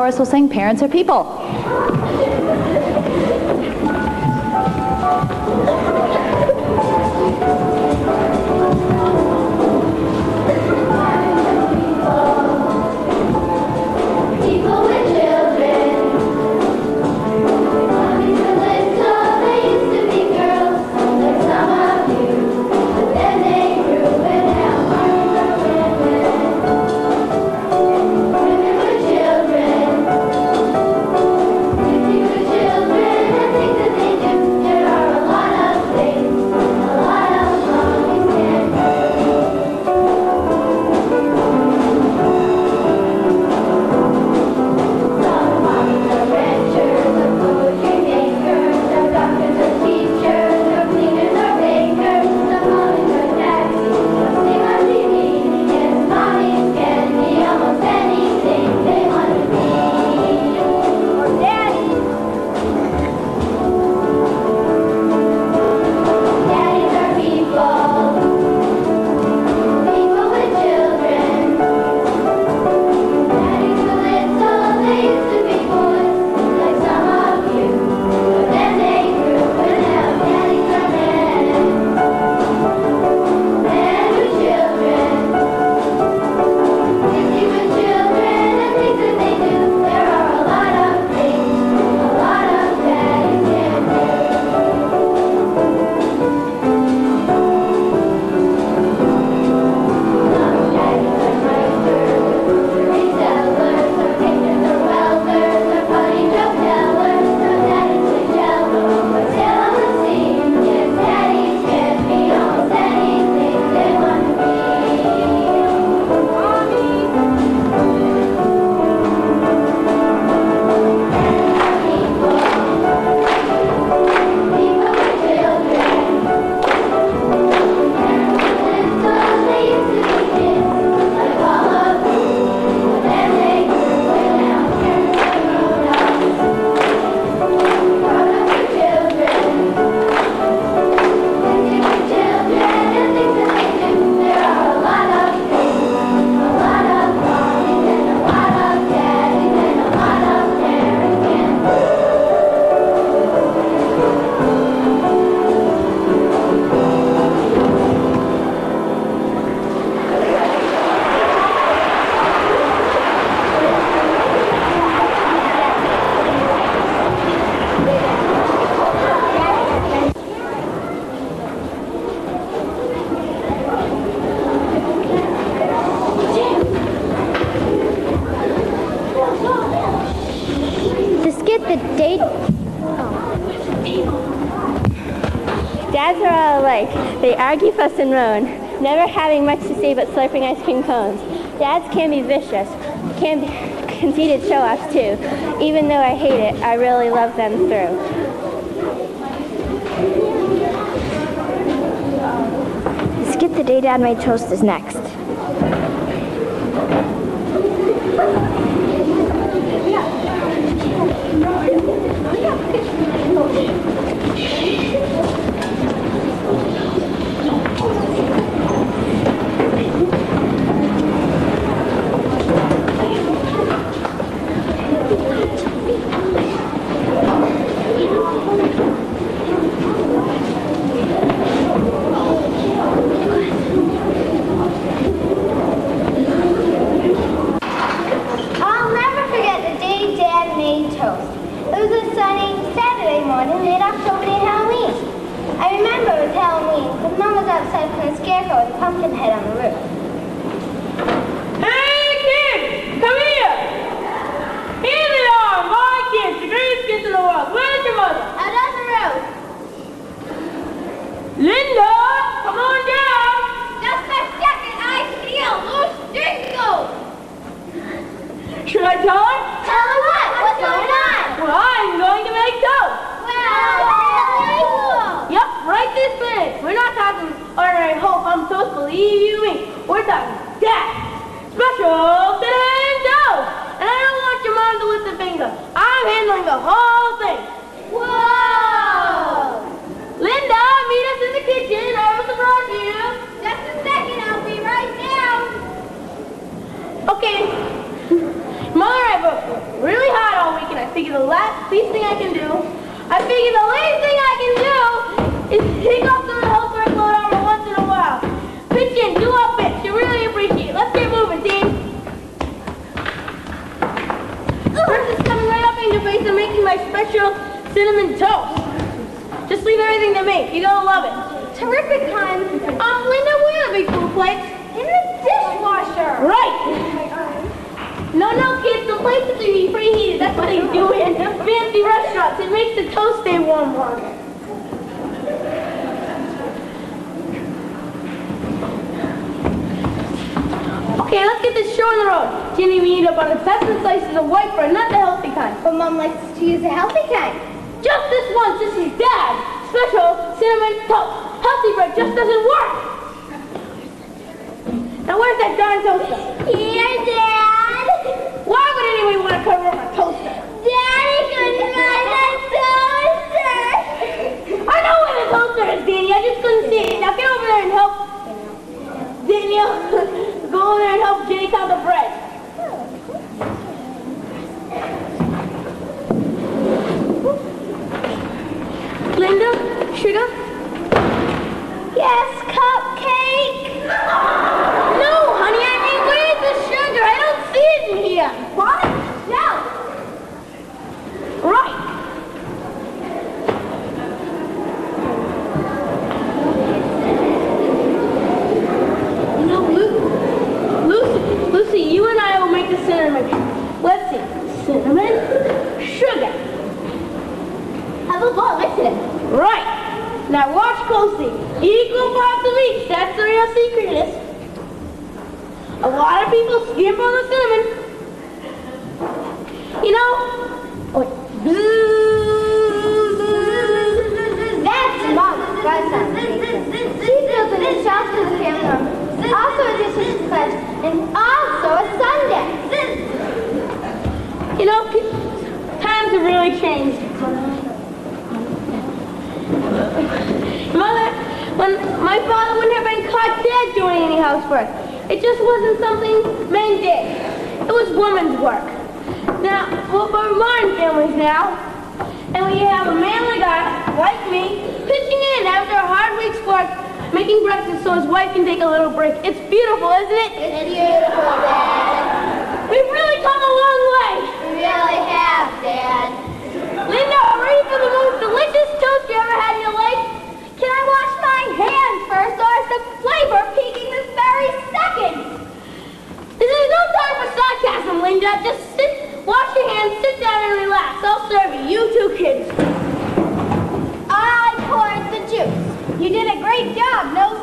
chorus will sing Parents Are People. argue, fuss, and moan, never having much to say but slurping ice cream cones. Dads can be vicious, can be conceited show-offs too. Even though I hate it, I really love them through. The skit The Day Dad Made Toast is next. I'll never forget the day Dad made toast. It was a sunny Saturday morning late October day Halloween. I remember it was Halloween because Mom was outside putting a scarecrow with a pumpkin head on the roof. Hey, kids! Come here! Here they are, my kids, the greatest kids in the world. Where's your mother? Out on the roof. Linda, come on down! Just a second, I feel loose dingle. Should I tell her? Tell her what? What's going on? Well, I'm going to make toast. Well, Yep, right this minute. We're not talking ordinary whole hum toast, believe you me. We're talking that special cinnamon toast. And I don't want your mom to lift a finger. I'm handling the whole thing. whoa! Linda, meet us in the kitchen. I will surprise you. Just a second, I'll be right down. Okay. Mother, I've worked really hard all week, and I figure the least thing I can do is take off some of the housework load every once in a while. Pitch in, do our bit. You really appreciate it. Let's get moving, team. First is coming right up in your face and making my special cinnamon toast. Just leave everything to me. You're gonna love it. Terrific, hon. Linda, where are the big food plates? In the dishwasher. Right. No, kids, the plates have to be preheated. That's what they do in fancy restaurants. It makes the toast stay warm longer. Okay, let's get this show on the road. Jenny, we need about a dozen slices of white bread, not the healthy kind. But Mom likes to use the healthy kind. Just this once, this is Dad's special cinnamon toast. Healthy bread just doesn't work. Now where's that darn toaster? Here, Dad. Why would anyone want to cover up a toaster? Daddy couldn't find the toaster. I know where the toaster is, Danny. I just couldn't see it. Now get over there and help. Daniel, go over there and help Jenny count the bread. Linda, sugar? Yes, cupcake. No, honey, I mean, where's the sugar? I don't see it in here. What? No. Right. You know, Lucy, you and I will make the cinnamon. Let's see. Cinnamon, sugar. Have a ball, listen. Right. Now watch closely. Equal parts of each. That's the real secret of this. A lot of people skimp on the cinnamon. You know, That's Mom's grandson. She built a new shelf to the family room. Also a dishes cleanse, and also a sundae. you know, times have really changed. Mother, when my father wouldn't have been caught dead doing any housework. It just wasn't something men did. It was women's work. Now, well, for modern families now, and when you have a manly guy like me pitching in after a hard week's work, making breakfast so his wife can take a little break. It's beautiful, isn't it? It's beautiful, Dad. We've really come a long way. We really have, Dad. Linda, ready for the most delicious toast you ever had in your life? Can I wash my hands first, or is the flavor peaking this very second? This is no time for sarcasm, Linda. Just wash your hands, sit down, and relax. I'll serve you. You two kids. I poured the juice. You did a great job, no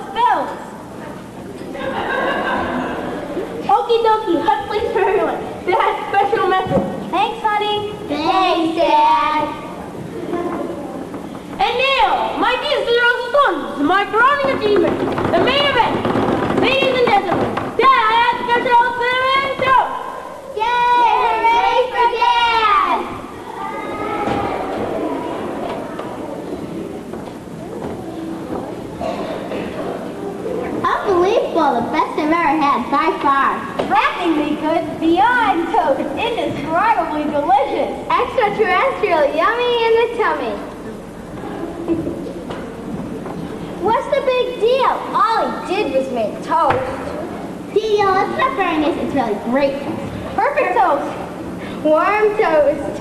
Well, the best I've ever had, by far. Frankingly good, beyond toast, indescribably delicious. Extraterrestrial, yummy in the tummy. What's the big deal? All he did was make toast. Deal, it's not very nice, it's really great toast. Perfect toast. Warm toast.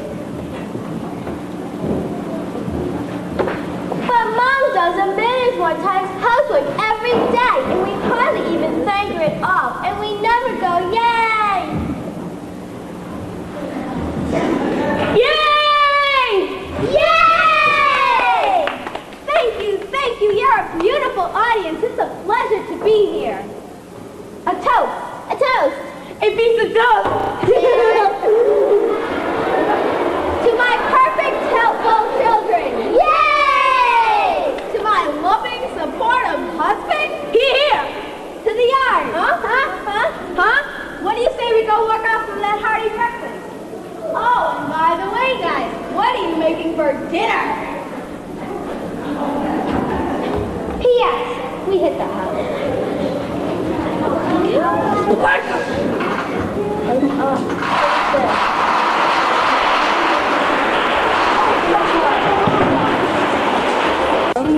But Mom does a million more times housework every day, and we hardly even thank her at all, and we never go, yay! Yay! Yay! Thank you, you're a beautiful audience. It's a pleasure to be here. A toast. A toast. A piece of toast. To my perfect, helpful children. Yay! To my loving, supportive husband. Here. To the yard. Huh? What do you say we go work off from that hearty breakfast? Oh, and by the way, guys, what are you making for dinner? P.S. We hit the house.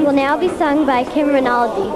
Will now be sung by Kim Rinaldi.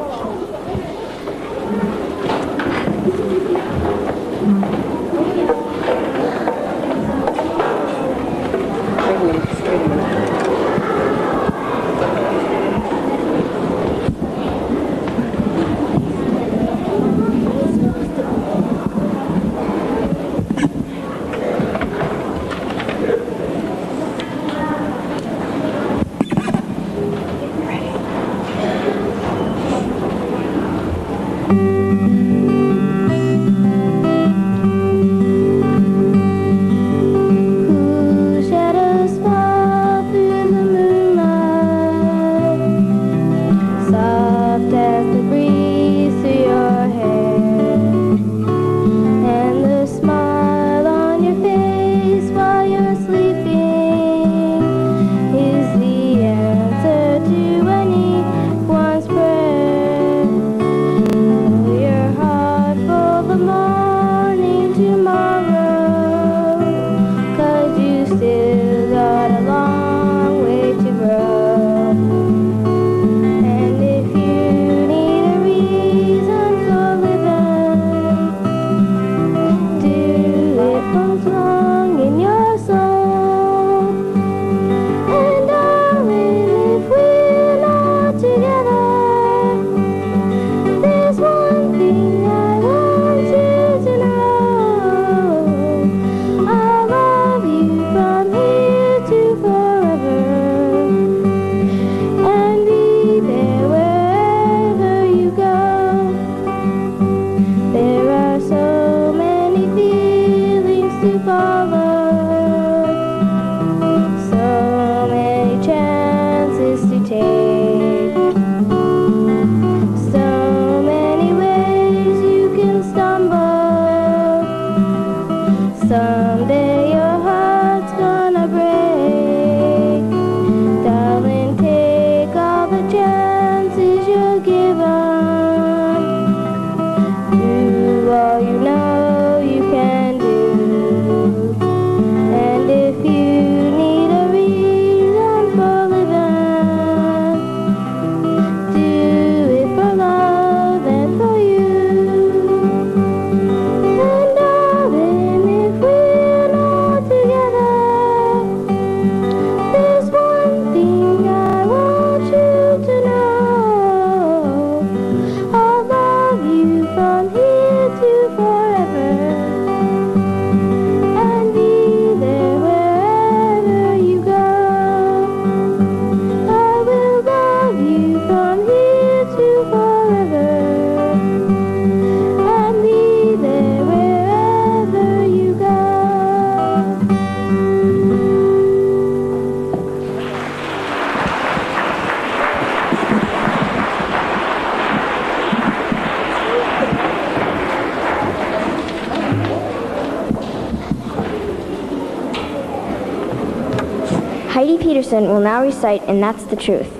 Heidi Peterson will now recite And That's the Truth.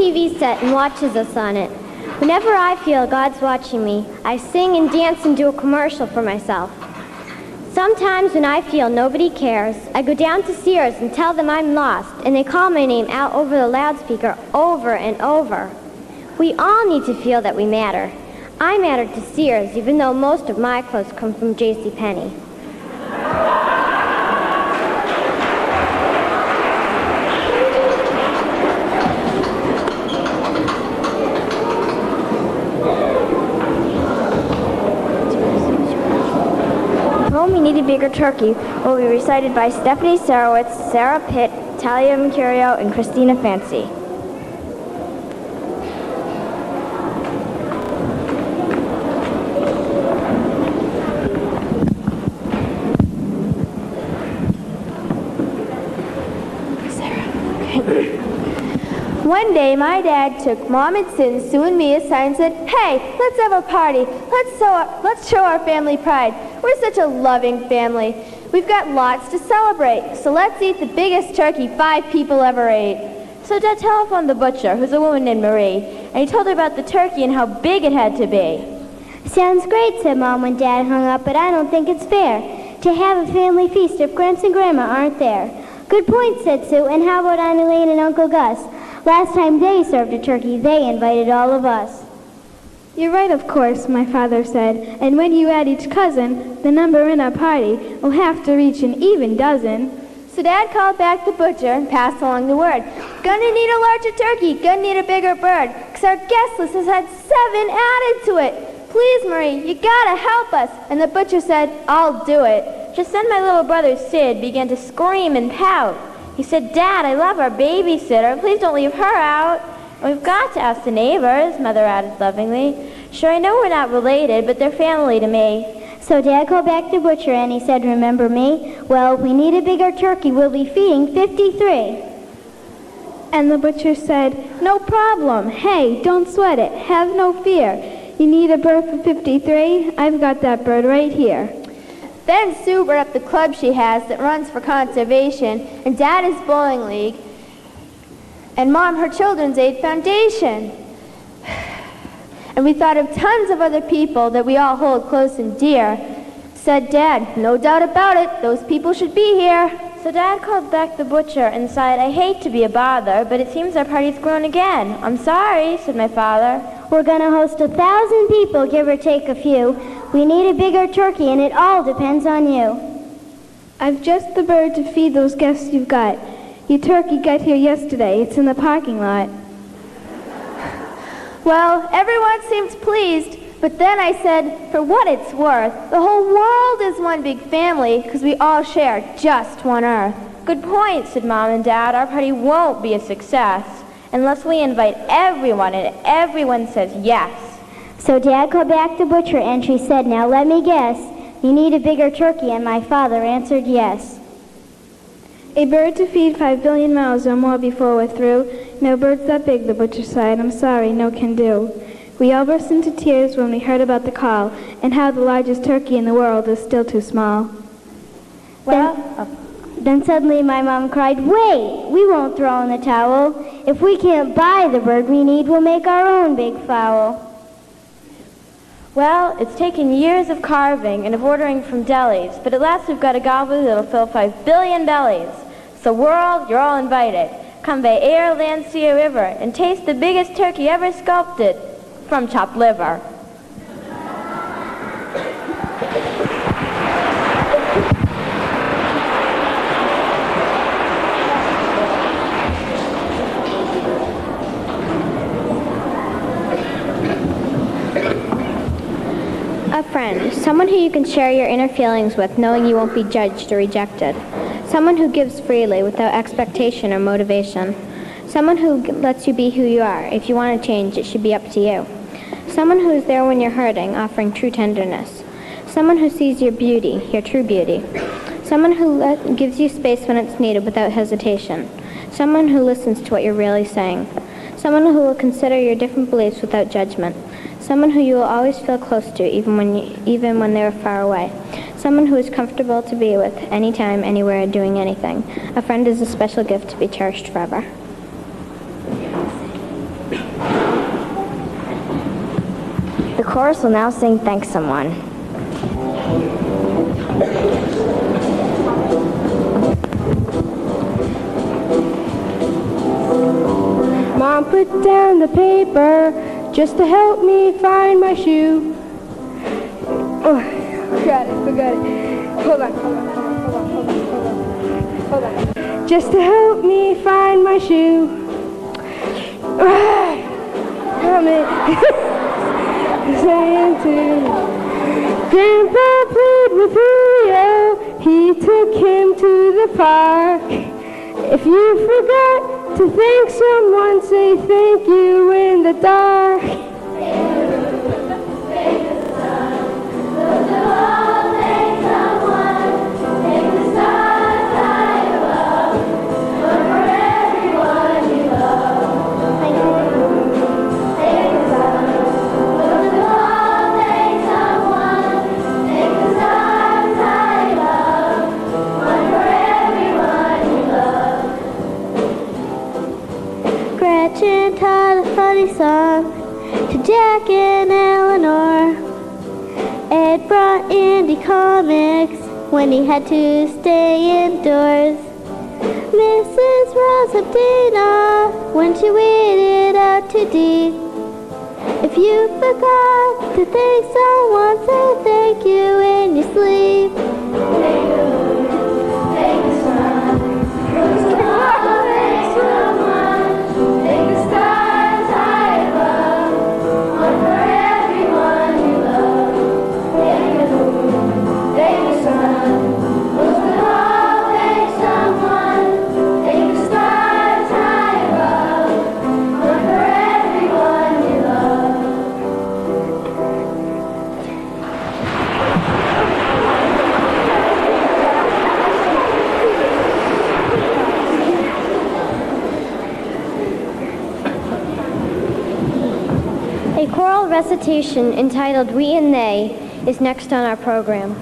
TV set and watches us on it. Whenever I feel God's watching me, I sing and dance and do a commercial for myself. Sometimes when I feel nobody cares, I go down to Sears and tell them I'm lost, and they call my name out over the loudspeaker over and over. We all need to feel that we matter. I matter to Sears, even though most of my clothes come from JCPenney. We Need a Bigger Turkey will be recited by Stephanie Sarowitz, Sarah Pitt, Talia Mercurio, and Christina Fancy. One day, my dad took Mom and Sin, Sue and me aside and said, "Hey, let's have a party. Let's show our family pride. We're such a loving family. We've got lots to celebrate. So let's eat the biggest turkey 5 people ever ate." So Dad telephoned the butcher, who's a woman named Marie, and he told her about the turkey and how big it had to be. Sounds great, said Mom when Dad hung up, but I don't think it's fair to have a family feast if Gramps and Grandma aren't there. Good point, said Sue, and how about Aunt Elaine and Uncle Gus? Last time they served a turkey, they invited all of us. You're right, of course, my father said, and when you add each cousin, the number in our party will have to reach an even dozen. So Dad called back the butcher and passed along the word. "Gonna need a larger turkey, gonna need a bigger bird, 'cause our guest list has had 7 added to it. Please, Marie, you gotta help us." And the butcher said, "I'll do it." Just then my little brother Sid began to scream and pout. He said, "Dad, I love our babysitter. Please don't leave her out." "And we've got to ask the neighbors," Mother added lovingly. "Sure, I know we're not related, but they're family to me." So Dad called back the butcher and he said, "Remember me? Well, we need a bigger turkey. We'll be feeding 53. And the butcher said, "No problem. Hey, don't sweat it. Have no fear. You need a bird for 53? I've got that bird right here." Then Sue brought up the club she has that runs for conservation, and Dad his bowling league, and Mom her Children's Aid Foundation. And we thought of tons of other people that we all hold close and dear. Said Dad, "No doubt about it, those people should be here." So Dad called back the butcher and sighed, "I hate to be a bother, but it seems our party's grown again." "I'm sorry," said my father. We're going to host 1,000 people, give or take a few. We need a bigger turkey, and it all depends on you. I've just the bird to feed those guests you've got. Your turkey got here yesterday. It's in the parking lot. Well, everyone seemed pleased, but then I said, for what it's worth, the whole world is one big family because we all share just one earth. Good point, said Mom and Dad. Our party won't be a success unless we invite everyone and everyone says yes. So Dad called back the butcher and she said, "Now let me guess. You need a bigger turkey," and my father answered yes. A bird to feed 5 billion mouths or more before we're through. No bird's that big, the butcher sighed. I'm sorry, no can do. We all burst into tears when we heard about the call and how the largest turkey in the world is still too small. Then suddenly my mom cried, "Wait, we won't throw in the towel. If we can't buy the bird we need, we'll make our own big fowl." Well, it's taken years of carving and of ordering from delis, but at last we've got a gobbler that'll fill 5 billion bellies. So world, you're all invited. Come by air, land, sea, or river and taste the biggest turkey ever sculpted from chopped liver. A friend, someone who you can share your inner feelings with knowing you won't be judged or rejected. Someone who gives freely without expectation or motivation. Someone who lets you be who you are. If you want to change, it should be up to you. Someone who is there when you're hurting, offering true tenderness. Someone who sees your beauty, your true beauty. Someone who gives you space when it's needed without hesitation. Someone who listens to what you're really saying. Someone who will consider your different beliefs without judgment. Someone who you will always feel close to, even when they're far away. Someone who is comfortable to be with, anytime, anywhere, doing anything. A friend is a special gift to be cherished forever. The chorus will now sing Thank Someone. Mom put down the paper just to help me find my shoe. Oh, forgot it. Hold on. Just to help me find my shoe. Saying too. Grandpa played with Julio. He took him to the park. If you forgot to thank someone, say thank you in the dark. Gretchen taught a funny song to Jack and Eleanor. Ed brought Andy comics when he had to stay indoors. Mrs. Rose up Dana when she waited out too deep. If you forgot to thank someone, say thank you in your sleep. A choral recitation entitled We and They is next on our program.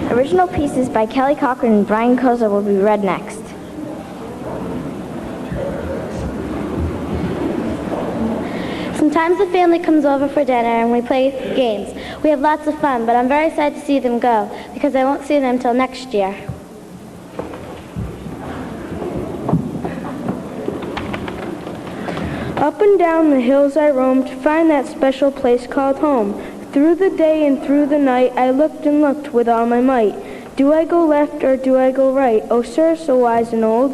Original pieces by Kelly Cochran and Brian Koza will be read next. Sometimes the family comes over for dinner and we play games. We have lots of fun, but I'm very sad to see them go because I won't see them till next year. Up and down the hills I roamed to find that special place called home. Through the day and through the night I looked and looked with all my might. Do I go left or do I go right? Oh, sir, so wise and old,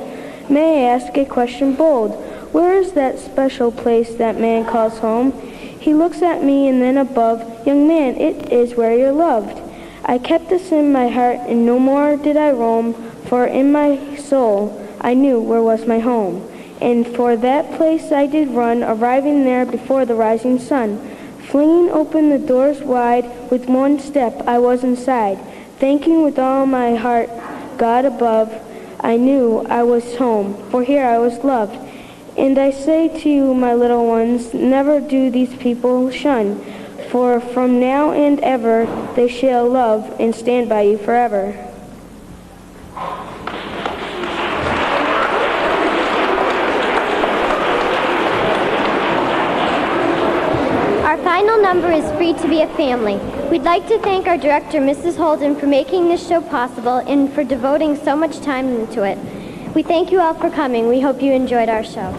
may I ask a question bold? Where is that special place that man calls home? He looks at me and then above, young man, it is where you're loved. I kept this in my heart and no more did I roam, for in my soul I knew where was my home. And for that place I did run, arriving there before the rising sun. Flinging open the doors wide, with one step I was inside. Thanking with all my heart, God above, I knew I was home, for here I was loved. And I say to you, my little ones, never do these people shun, for from now and ever they shall love and stand by you forever. Our final number is Free to Be a Family. We'd like to thank our director, Mrs. Holden, for making this show possible and for devoting so much time into it. We thank you all for coming. We hope you enjoyed our show.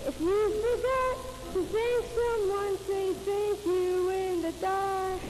If you forgot to thank someone, say thank you in the dark.